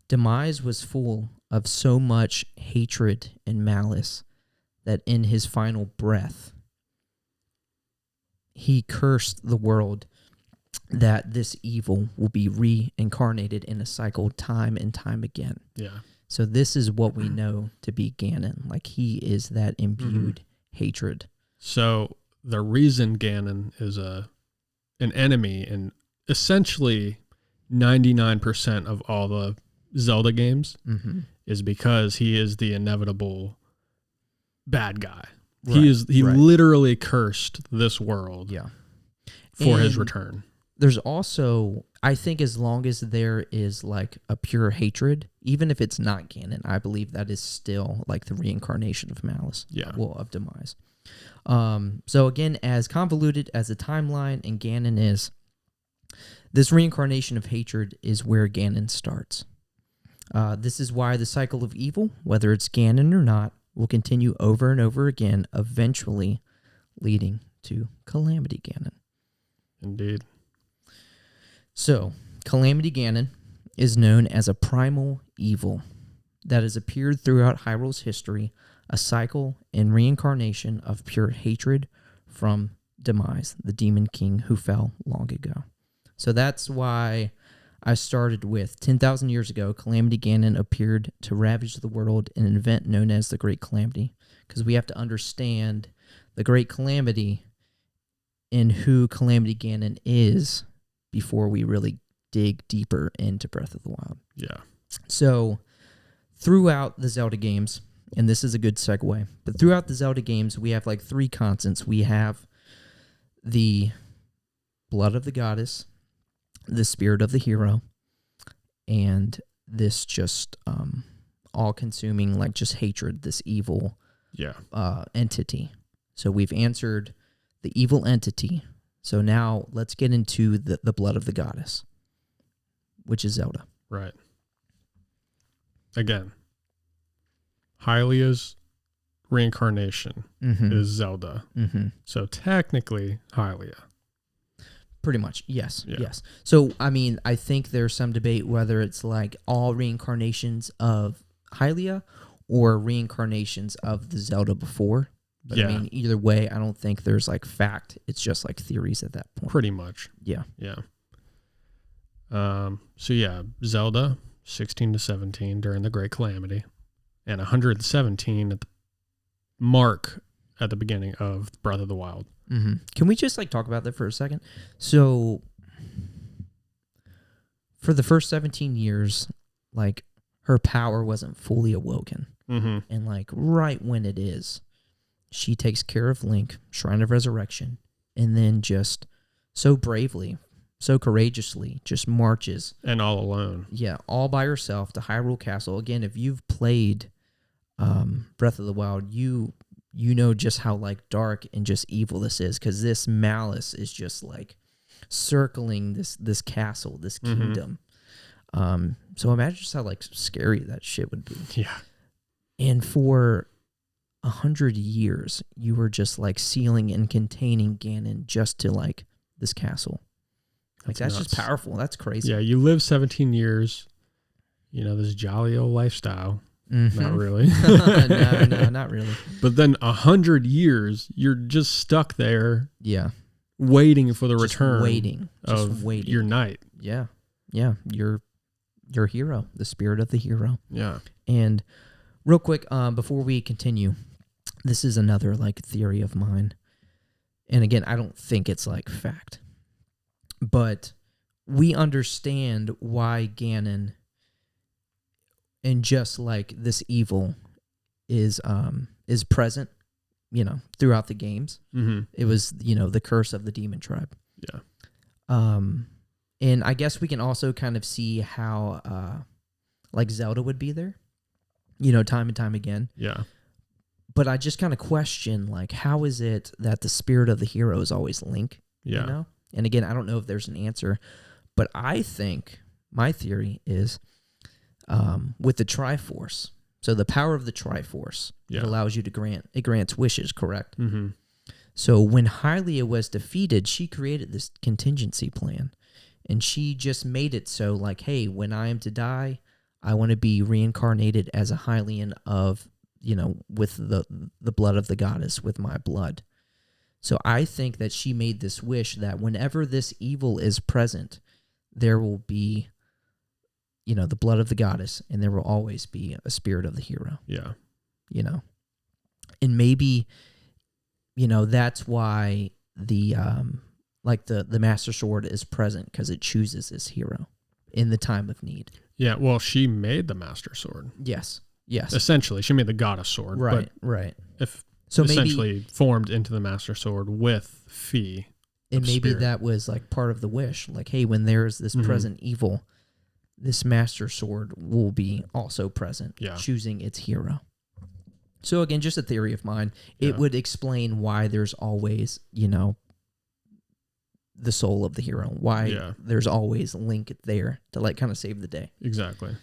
Demise was full of so much hatred and malice that in his final breath, he cursed the world that this evil will be reincarnated in a cycle time and time again. Yeah. So this is what we know to be Ganon. Like, he is that imbued hatred. So the reason Ganon is an enemy in essentially 99% of all the Zelda games is because he is the inevitable bad guy. Right, he literally cursed this world for his return. There's also, I think, as long as there is like a pure hatred, even if it's not Ganon, I believe that is still like the reincarnation of malice, of Demise. So again, as convoluted as the timeline and Ganon is, this reincarnation of hatred is where Ganon starts. This is why the cycle of evil, whether it's Ganon or not, will continue over and over again, eventually leading to Calamity Ganon. Indeed. So, Calamity Ganon is known as a primal evil that has appeared throughout Hyrule's history, a cycle and reincarnation of pure hatred from Demise, the demon king who fell long ago. So that's why I started with 10,000 years ago, Calamity Ganon appeared to ravage the world in an event known as the Great Calamity, because we have to understand the Great Calamity and who Calamity Ganon is before we really dig deeper into Breath of the Wild. Yeah. So, throughout the Zelda games, and this is a good segue, but throughout the Zelda games, we have like three constants. We have the blood of the goddess, the spirit of the hero, and this just all-consuming, like just hatred, this evil entity. So we've answered the evil entity. So now let's get into the blood of the goddess, which is Zelda. Right. Again, Hylia's reincarnation is Zelda. Mm-hmm. So technically, Hylia. Pretty much, yes, yes. So, I mean, I think there's some debate whether it's like all reincarnations of Hylia or reincarnations of the Zelda before. But I mean, either way, I don't think there's like fact. It's just like theories at that point. Pretty much. Yeah. Yeah. So yeah, Zelda, 16 to 17 during the Great Calamity, and 117 at the mark at the beginning of Breath of the Wild. Mm-hmm. Can we just like talk about that for a second? So, for the first 17 years, like her power wasn't fully awoken, and like right when it is, she takes care of Link, Shrine of Resurrection, and then just so bravely, so courageously, just marches and all alone. Yeah, all by herself to Hyrule Castle. Again, if you've played Breath of the Wild, you know just how like dark and just evil this is, because this malice is just like circling this castle, this kingdom. So imagine just how like scary that shit would be. Yeah. And for 100 years, you were just like sealing and containing Ganon just to like this castle. Like that's just powerful. That's crazy. Yeah, you live 17 years, you know, this jolly old lifestyle. Not really. No, not really. But then 100 year, you're just stuck there. Yeah. Waiting for the just return waiting. your knight. Yeah. Yeah. Your hero, the spirit of the hero. Yeah. And real quick, before we continue, this is another like theory of mine. And again, I don't think it's like fact, but we understand why Ganon and just like this evil is present, you know, throughout the games. It was, you know, the curse of the demon tribe. Yeah. And I guess we can also kind of see how like Zelda would be there, you know, time and time again. Yeah. But I just kind of question, like, how is it that the spirit of the hero is always Link? Yeah. You know? And again, I don't know if there's an answer, but I think my theory is with the Triforce. So the power of the Triforce, it allows you to grants wishes, correct? So when Hylia was defeated, she created this contingency plan. And she just made it so, like, hey, when I am to die, I want to be reincarnated as a Hylian of, you know, with the blood of the goddess, with my blood. So I think that she made this wish that whenever this evil is present, there will be, you know, the blood of the goddess, and there will always be a spirit of the hero. Yeah. You know? And maybe, you know, that's why the the Master Sword is present, because it chooses this hero in the time of need. Yeah, well, she made the Master Sword. Yes. Essentially, she made the Goddess Sword. Right. So essentially formed into the Master Sword with Fee. And maybe that was like part of the wish. Like, hey, when there's this present evil, this Master Sword will be also present, choosing its hero. So again, just a theory of mine. It would explain why there's always, you know, the soul of the hero. Why there's always Link there to like kind of save the day. Exactly.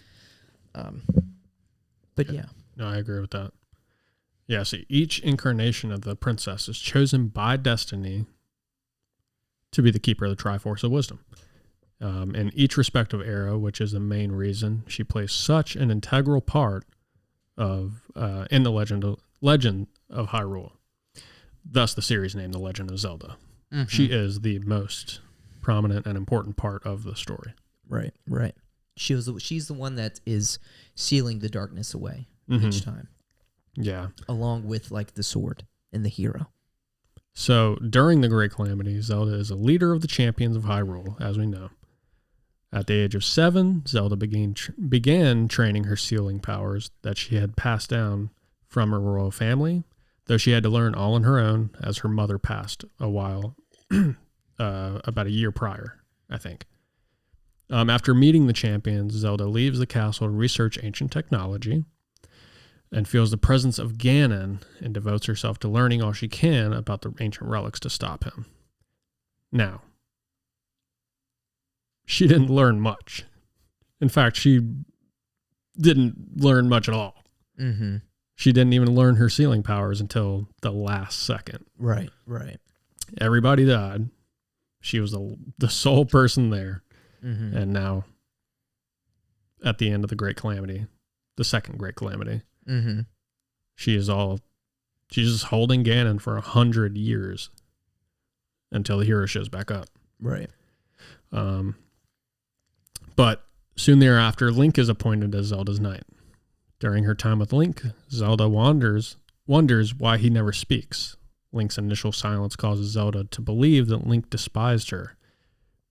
But yeah. No, I agree with that. Yeah, so each incarnation of the princess is chosen by destiny to be the keeper of the Triforce of Wisdom. In each respective era, which is the main reason she plays such an integral part of in the Legend of Hyrule. Thus, the series name, The Legend of Zelda. Mm-hmm. She is the most prominent and important part of the story. Right, right. She's the one that is sealing the darkness away each time. Yeah. Along with like the sword and the hero. So during the Great Calamity, Zelda is a leader of the champions of Hyrule, as we know. At the age of 7, Zelda began training her sealing powers that she had passed down from her royal family, though she had to learn all on her own as her mother passed a while, about a year prior, I think. After meeting the champions, Zelda leaves the castle to research ancient technology and feels the presence of Ganon and devotes herself to learning all she can about the ancient relics to stop him. Now, she didn't learn much. In fact, she didn't learn much at all. Mm-hmm. She didn't even learn her sealing powers until the last second. Right, right. Everybody died. She was the sole person there. Mm-hmm. And now, at the end of the Great Calamity, the second Great Calamity, she's just holding Ganon for 100 years until the hero shows back up. Right. But soon thereafter, Link is appointed as Zelda's knight. During her time with Link, Zelda wonders why he never speaks. Link's initial silence causes Zelda to believe that Link despised her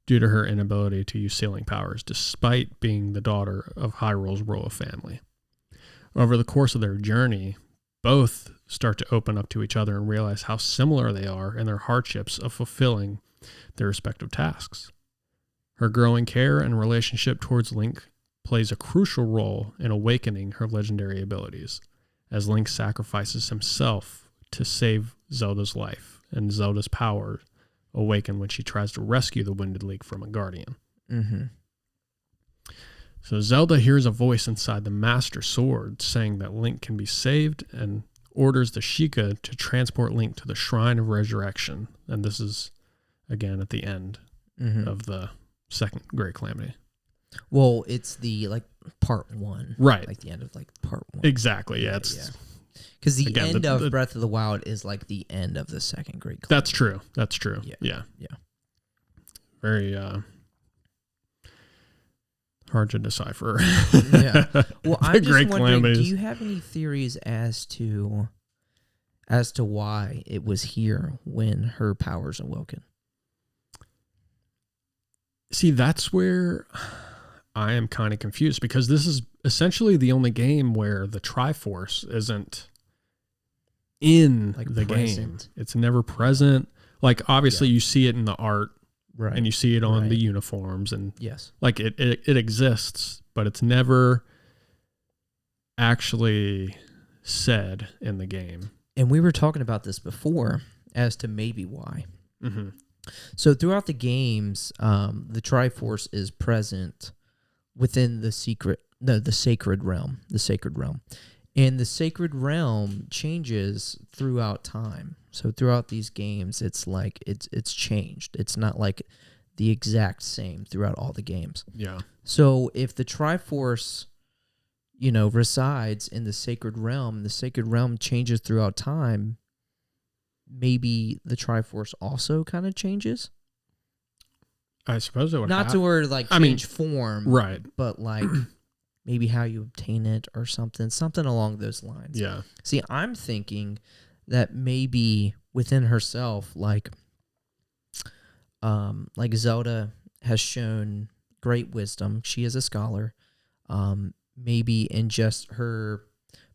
due to her inability to use sealing powers, despite being the daughter of Hyrule's royal family. Over the course of their journey, both start to open up to each other and realize how similar they are in their hardships of fulfilling their respective tasks. Her growing care and relationship towards Link plays a crucial role in awakening her legendary abilities, as Link sacrifices himself to save Zelda's life, and Zelda's power awaken when she tries to rescue the Winded Link from a guardian. Mm-hmm. So Zelda hears a voice inside the Master Sword saying that Link can be saved and orders the Sheikah to transport Link to the Shrine of Resurrection. And this is, again, at the end of the second Great Calamity. Well, it's the, like, part 1. Right. Like, the end of, like, part 1. Exactly, yeah. Because the end of Breath of the Wild is, like, the end of the second Great Calamity. That's true. Yeah. Very hard to decipher. Yeah. Well, I'm just wondering, do you have any theories as to why it was here when her powers awoken? See, that's where I am kind of confused, because this is essentially the only game where the Triforce isn't in like the present. Game. It's never present. Like, obviously you see it in the art, right, and you see it on the uniforms, and like it exists, but it's never actually said in the game. And we were talking about this before as to maybe why. Mm-hmm. So throughout the games, the Triforce is present within the sacred realm. And the sacred realm changes throughout time. So throughout these games, it's like it's changed. It's not like the exact same throughout all the games. Yeah. So if the Triforce, resides in the sacred realm changes throughout time, maybe the Triforce also kind of changes? I suppose it would. Not to where change form, right? But like maybe how you obtain it or something along those lines. Yeah. See, I'm thinking that maybe within herself, like Zelda has shown great wisdom. She is a scholar. Maybe in just her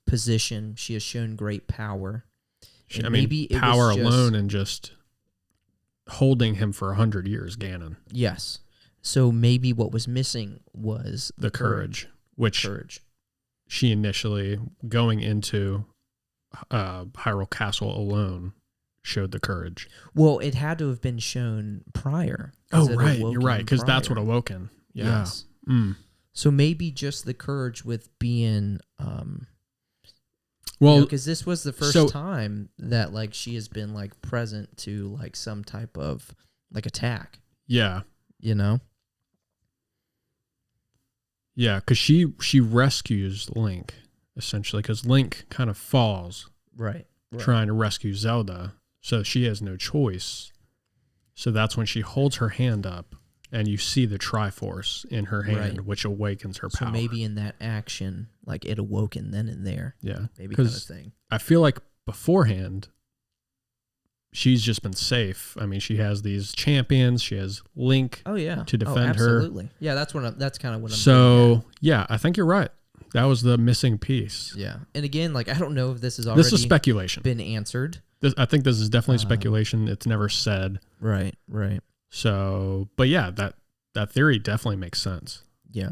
position, she has shown great power. Maybe power alone and just holding him for 100 years, Ganon. Yes. So maybe what was missing was the courage, which she initially, going into Hyrule Castle alone, showed the courage. Well, it had to have been shown prior. Oh, right. You're right, because that's what awoken. Yeah. Yes. So maybe just the courage with being... well, because this was the first time that she has been present to some type of attack. Yeah. You know? Yeah, because she rescues Link, essentially, because Link kind of falls Right. trying to rescue Zelda, so she has no choice. So that's when she holds her hand up, and you see the Triforce in her hand, which awakens her power. So maybe in that action, like it awoken then and there. Yeah. Maybe kind of thing. I feel like beforehand, she's just been safe. I mean, she has these champions. She has Link to defend her. Absolutely. Yeah, that's kind of what I'm So, yeah, I think you're right. That was the missing piece. Yeah. And again, like, I don't know if this is already... This is speculation. ...been answered. I think this is definitely speculation. It's never said. Right. So, but yeah, that theory definitely makes sense. Yeah.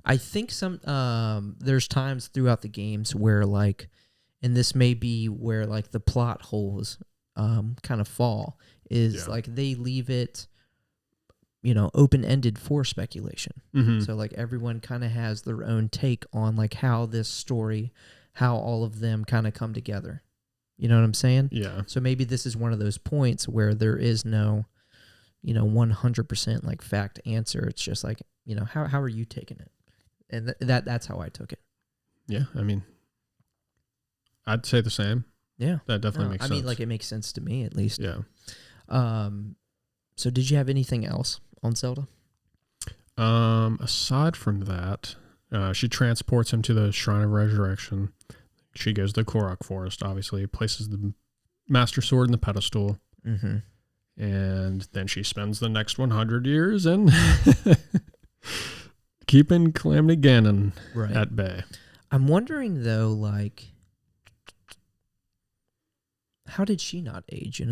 I think there's times throughout the games where, like, and this may be where, like, the plot holes kind of fall, is like they leave it, open-ended for speculation. Mm-hmm. So, like, everyone kind of has their own take on, like, how this story, how all of them kind of come together. You know what I'm saying? Yeah. So maybe this is one of those points where there is no, 100% like fact answer. It's just like, how are you taking it? And that's how I took it. Yeah. I mean, I'd say the same. Yeah. That definitely makes sense. I mean, like, it makes sense to me at least. Yeah. So did you have anything else on Zelda? Aside from that, she transports him to the Shrine of Resurrection. She goes to the Korok Forest, obviously, places the Master Sword in the pedestal. Mm-hmm. And then she spends the next 100 years in keeping Calamity Ganon at bay. I'm wondering, though, like, how did she not age,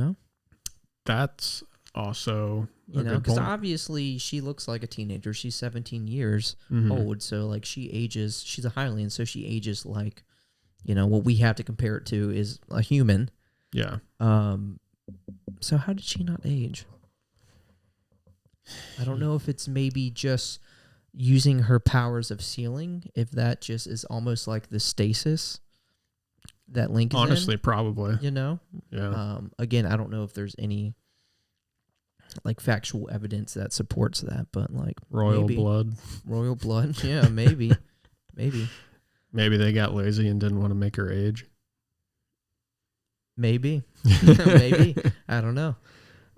That's also because obviously she looks like a teenager. She's 17 years old, so, like, she ages, she's a Hylian, so she ages like, what we have to compare it to is a human. Yeah. So how did she not age? I don't know if it's maybe just using her powers of sealing, if that just is almost like the stasis that Link is Honestly, probably. Yeah. Again, I don't know if there's any like factual evidence that supports that, but like royal blood. Yeah, maybe. Maybe they got lazy and didn't want to make her age. Maybe. Maybe. I don't know.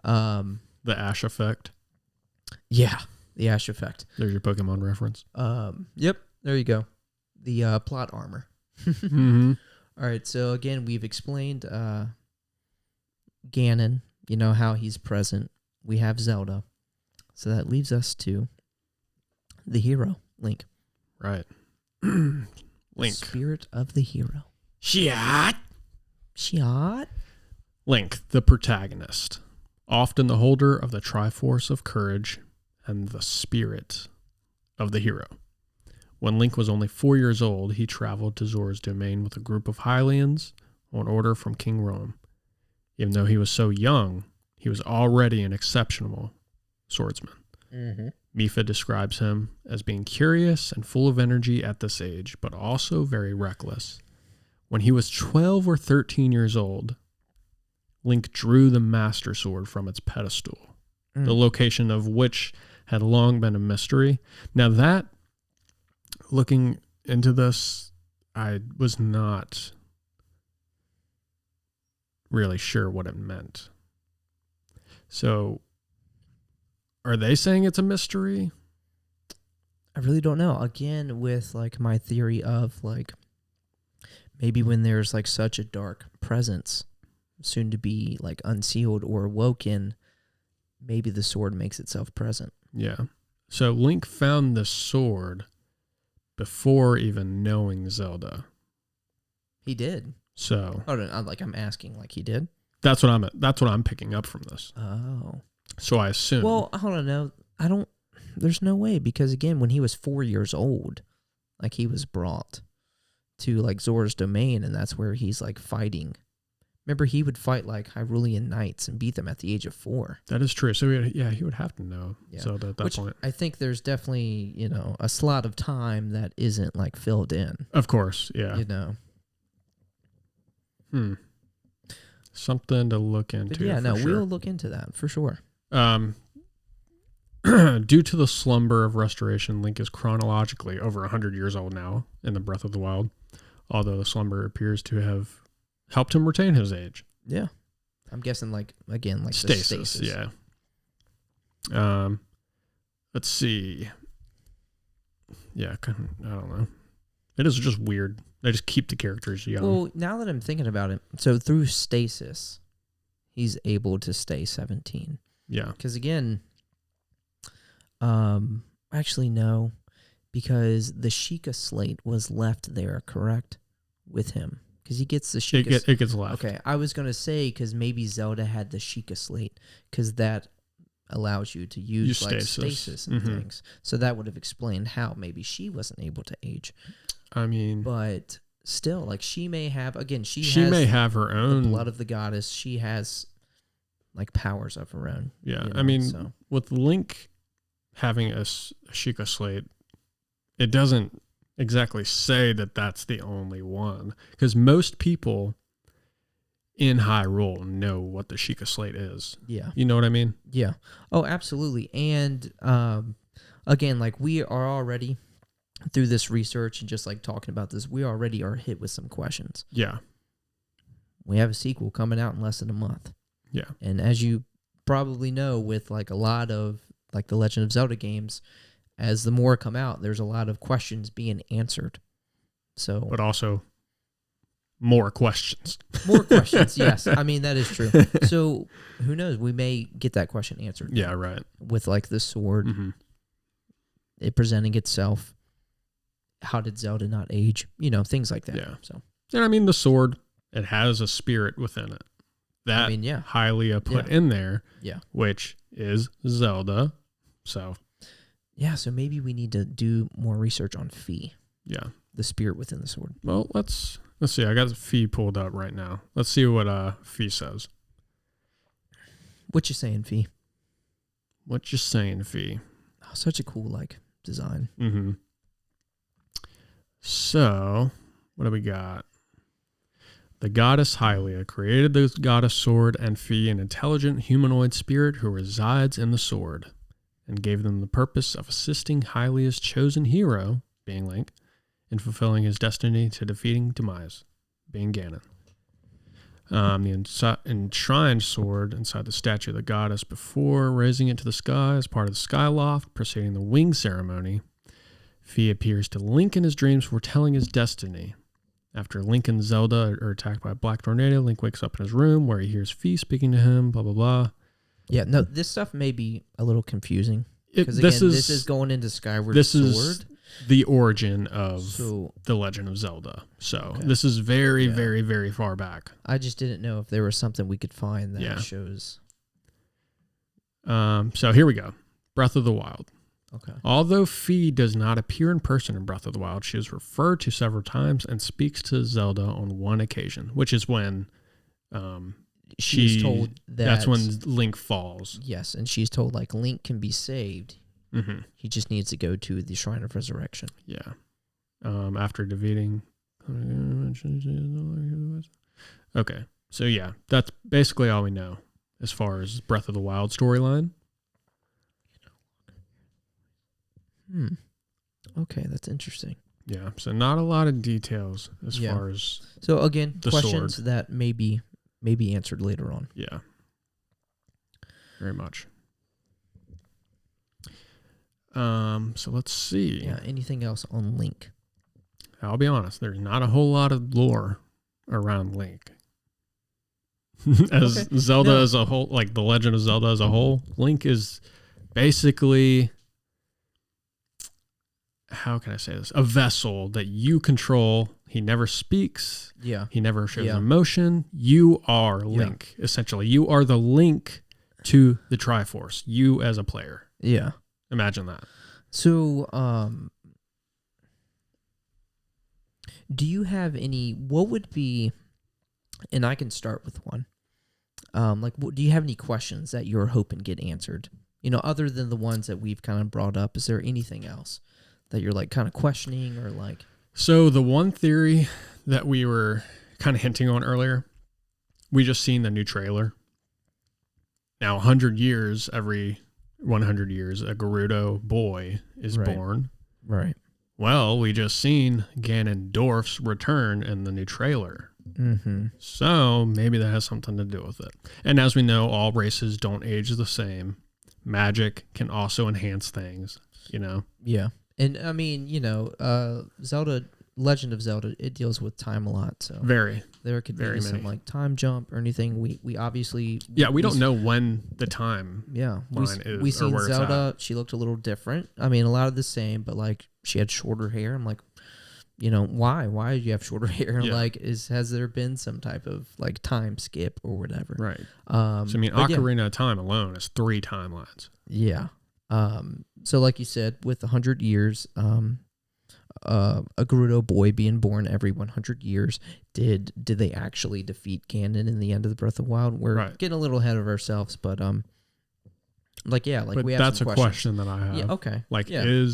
The Ash effect. Yeah, the Ash effect. There's your Pokemon reference. Yep, there you go. The plot armor. Mm-hmm. All right, so again, we've explained Ganon, how he's present. We have Zelda. So that leaves us to the hero, Link. Right. Link. Spirit of the hero. Shot. Link, the protagonist, often the holder of the Triforce of Courage and the spirit of the hero. When Link was only 4 years old, he traveled to Zora's domain with a group of Hylians on order from King Rome. Even though he was so young, he was already an exceptional swordsman. Mm-hmm. Mifa describes him as being curious and full of energy at this age, but also very reckless. When he was 12 or 13 years old, Link drew the Master Sword from its pedestal, the location of which had long been a mystery. Now that, looking into this, I was not really sure what it meant. So, are they saying it's a mystery? I really don't know. Again, with like my theory of like maybe when there's like such a dark presence soon to be like unsealed or awoken, maybe the sword makes itself present. Yeah. So Link found the sword before even knowing Zelda. He did. So I'm asking, like, he did. That's what I'm picking up from this. Oh. So I assume. Well, I don't know. There's no way, because again, when he was 4 years old, like, he was brought to like Zora's domain, and that's where he's like fighting. Remember, he would fight like Hyrulean knights and beat them at the age of 4. That is true. So he would have to know. Yeah. So at that point, I think there's definitely a slot of time that isn't like filled in. Of course, yeah. Something to look into. But yeah, sure. We'll look into that for sure. Due to the slumber of restoration, Link is chronologically over 100 years old now in the Breath of the Wild, although the slumber appears to have helped him retain his age. Yeah. I'm guessing, like stasis, the stasis. Yeah. Let's see. Yeah, I don't know. It is just weird. They just keep the characters young. Well, now that I'm thinking about it, so through stasis, he's able to stay 17. Yeah. Because again, actually no, because the Sheikah slate was left there, correct, with him. Because he gets the Sheikah. It gets left. Okay, I was gonna say because maybe Zelda had the Sheikah slate, because that allows you to use like stasis and things. So that would have explained how maybe she wasn't able to age. I mean, but still, like she may have may have her own the blood of the goddess. She has like powers of her own. Yeah, you know, I mean, with Link having a Sheikah slate, it doesn't exactly say that that's the only one, because most people in Hyrule know what the Sheikah slate is. Yeah. You know what I mean? Yeah. Oh, absolutely. And again, like we are already through this research and just like talking about this, we already are hit with some questions. Yeah. We have a sequel coming out in less than a month. Yeah. And as you probably know, with like a lot of like the Legend of Zelda games, as the more come out, there's a lot of questions being answered. So, but also more questions. More questions, yes. I mean, that is true. So, who knows? We may get that question answered. Yeah, right. With, like, the sword, it presenting itself. How did Zelda not age? You know, things like that. Yeah. So, and I mean, the sword, it has a spirit within it. That Hylia put in there, which is Zelda. So, yeah, so maybe we need to do more research on Fi. Yeah. The spirit within the sword. Well, let's see. I got Fi pulled up right now. Let's see what Fi says. What you saying, Fi? What you saying, Fi? Oh, such a cool like design. Mm-hmm. So, what do we got? The goddess Hylia created the goddess sword and Fi, an intelligent humanoid spirit who resides in the sword, and gave them the purpose of assisting Hylia's chosen hero, being Link, in fulfilling his destiny to defeating Demise, being Ganon. The enshrined sword inside the statue of the goddess before raising it to the sky as part of the Skyloft, preceding the wing ceremony. Fi appears to Link in his dreams, foretelling his destiny. After Link and Zelda are attacked by a black tornado, Link wakes up in his room where he hears Fi speaking to him, blah, blah, blah. Yeah, no, this stuff may be a little confusing. Because again, this is going into Skyward Sword. Is the origin of the Legend of Zelda. So this is very, very, very far back. I just didn't know if there was something we could find that shows. So here we go. Breath of the Wild. Okay. Although Fi does not appear in person in Breath of the Wild, she is referred to several times and speaks to Zelda on one occasion, which is when she's told that that's when Link falls. Yes, and she's told like Link can be saved. Mm-hmm. He just needs to go to the Shrine of Resurrection. Yeah. After defeating. Okay. So yeah, that's basically all we know as far as Breath of the Wild storyline. Okay, that's interesting. Yeah. So not a lot of details as far as. So again, the questions sword. that may be answered later on. Yeah. Very much. So let's see. Yeah. Anything else on Link? I'll be honest. There's not a whole lot of lore around Link. As Zelda as a whole, like the Legend of Zelda as a whole, Link is basically, how can I say this? A vessel that you control. He never speaks. Yeah. He never shows emotion. You are Link, essentially. You are the link to the Triforce. You as a player. Yeah. Imagine that. So, do you have what would be, and I can start with one, do you have any questions that you're hoping get answered? You know, other than the ones that we've kind of brought up, is there anything else that you're like kind of questioning or like? So the one theory that we were kind of hinting on earlier, we just seen the new trailer. Now 100 years, every 100 years, a Gerudo boy is Right. born. Right. Well, we just seen Ganondorf's return in the new trailer. Mm-hmm. So maybe that has something to do with it. And as we know, all races don't age the same. Magic can also enhance things, you know? Yeah. And I mean, Zelda, Legend of Zelda, it deals with time a lot. So Very. there could Very be some many. like time jump or anything. We obviously We don't know when the time line is we or seen where it's Zelda. at. She looked a little different. I mean, a lot of the same, but like she had shorter hair. I'm like, why? Why do you have shorter hair? Yeah. Like, has there been some type of like time skip or whatever? Right. So I mean, Ocarina of Time alone is 3 timelines. Yeah. So like you said, with 100 years, a Gerudo boy being born every 100 years, did they actually defeat Ganon in the end of the Breath of the Wild? We're getting a little ahead of ourselves, but but we have that's some a questions. question that I have. Yeah. Okay. Like, yeah.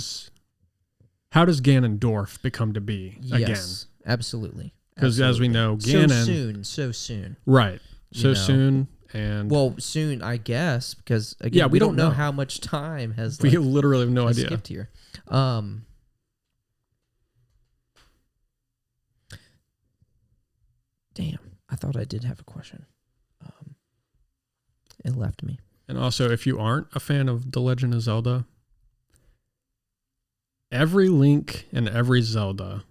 How does Ganondorf become to be again? Yes, absolutely. Because as we know, Ganon so soon, right? So know. soon, and well, soon, I guess, because again, we don't know how much time has. We literally have no idea. Skipped here. Damn, I thought I did have a question. It left me. And also, if you aren't a fan of The Legend of Zelda, every Link and every Zelda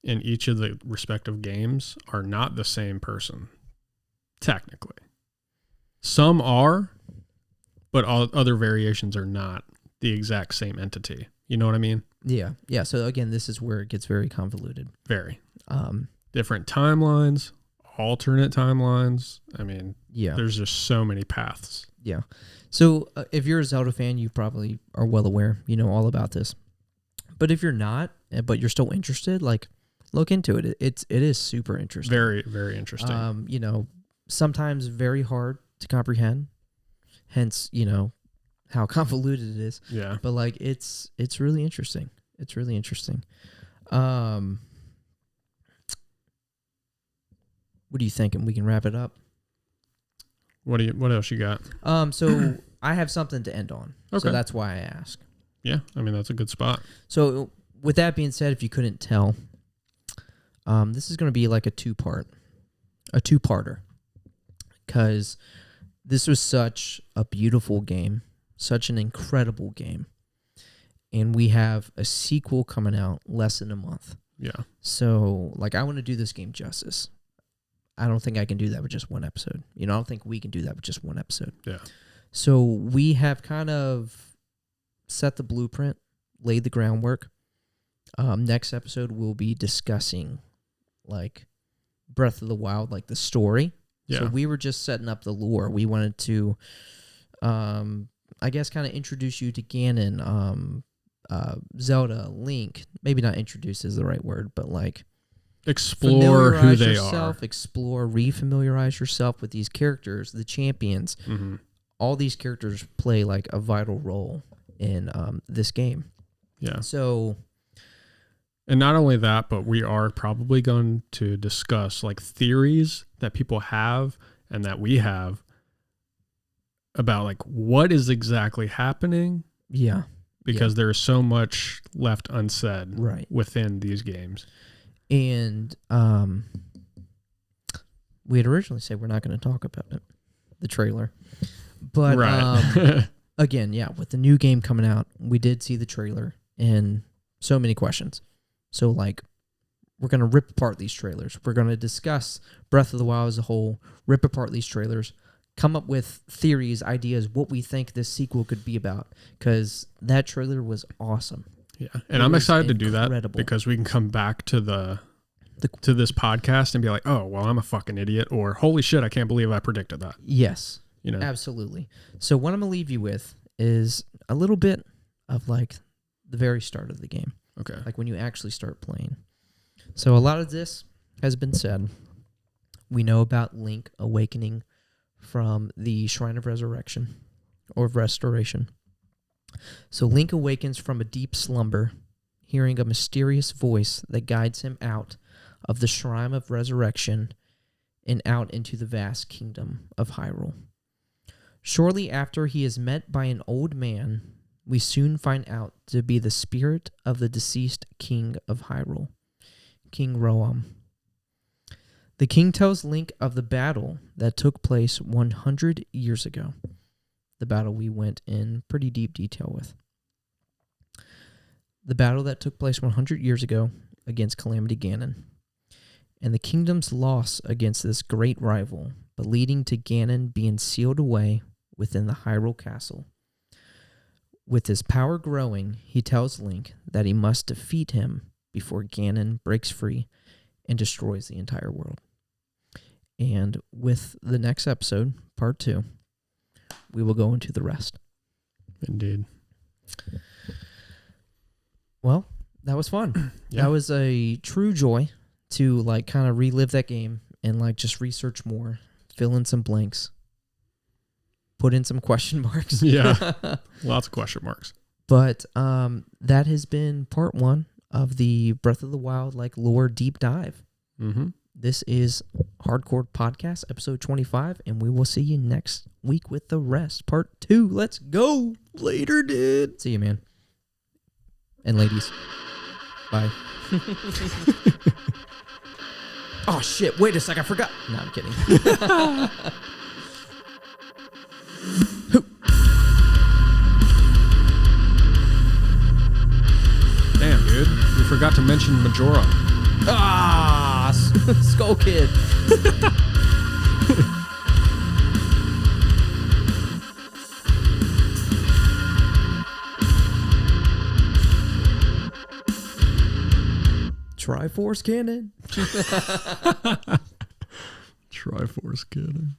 in each of the respective games are not the same person, technically. Some are, but all other variations are not the exact same entity. You know what I mean? Yeah. Yeah. So again, this is where it gets very convoluted. Very. Different timelines, alternate timelines. I mean, there's just so many paths. Yeah. So if you're a Zelda fan, you probably are well aware. You know all about this. But if you're not, but you're still interested, like look into it. It is super interesting. Very, very interesting. Sometimes very hard to comprehend. Hence, how convoluted it is. Yeah. But like it's really interesting. It's really interesting. What do you think? And we can wrap it up. What else you got? So I have something to end on. Okay. So that's why I ask. Yeah, I mean that's a good spot. So with that being said, if you couldn't tell, this is going to be like a two-parter, because this was such a beautiful game, such an incredible game, and we have a sequel coming out less than a month. Yeah. So like I want to do this game justice. I don't think I can do that with just one episode. I don't think we can do that with just one episode. Yeah. So we have kind of set the blueprint, laid the groundwork. Next episode, we'll be discussing like Breath of the Wild, like the story. Yeah. So we were just setting up the lore. We wanted to, I guess, kind of introduce you to Ganon, Zelda, Link. Maybe not introduce is the right word, but like explore who they are. Explore, refamiliarize yourself with these characters, the champions. Mm-hmm. All these characters play like a vital role in this game. Yeah. So, and not only that, but we are probably going to discuss like theories that people have and that we have about like what is exactly happening. Yeah. Because there is so much left unsaid within these games. And we had originally said we're not going to talk about it, the trailer. But again, with the new game coming out, we did see the trailer and so many questions. So like we're going to rip apart these trailers. We're going to discuss Breath of the Wild as a whole, rip apart these trailers, come up with theories, ideas, what we think this sequel could be about, because that trailer was awesome. Yeah, and I'm excited to do that because we can come back to to this podcast and be like, oh, well, I'm a fucking idiot, or holy shit, I can't believe I predicted that. Yes, absolutely. So what I'm going to leave you with is a little bit of like the very start of the game. Okay. Like when you actually start playing. So a lot of this has been said. We know about Link awakening from the Shrine of Resurrection or Restoration. So Link awakens from a deep slumber, hearing a mysterious voice that guides him out of the Shrine of Resurrection and out into the vast kingdom of Hyrule. Shortly after he is met by an old man, we soon find out to be the spirit of the deceased king of Hyrule, King Roam. The king tells Link of the battle that took place 100 years ago, the battle we went in pretty deep detail with. The battle that took place 100 years ago against Calamity Ganon, and the kingdom's loss against this great rival, but leading to Ganon being sealed away within the Hyrule Castle. With his power growing, he tells Link that he must defeat him before Ganon breaks free and destroys the entire world. And with the next episode, part 2, we will go into the rest. Indeed. Well, that was fun. Yeah. That was a true joy to like kind of relive that game and like just research more, fill in some blanks, put in some question marks. Yeah. Lots of question marks. But that has been part 1 of the Breath of the Wild like lore deep dive. Mm-hmm. This is Hardcore Podcast, episode 25, and we will see you next week with the rest. Part 2. Let's go. Later, dude. See you, man. And ladies. Bye. Oh, shit. Wait a sec. I forgot. No, I'm kidding. Damn, dude. We forgot to mention Majora. Ah, Skull Kid. Triforce Cannon. Triforce Cannon.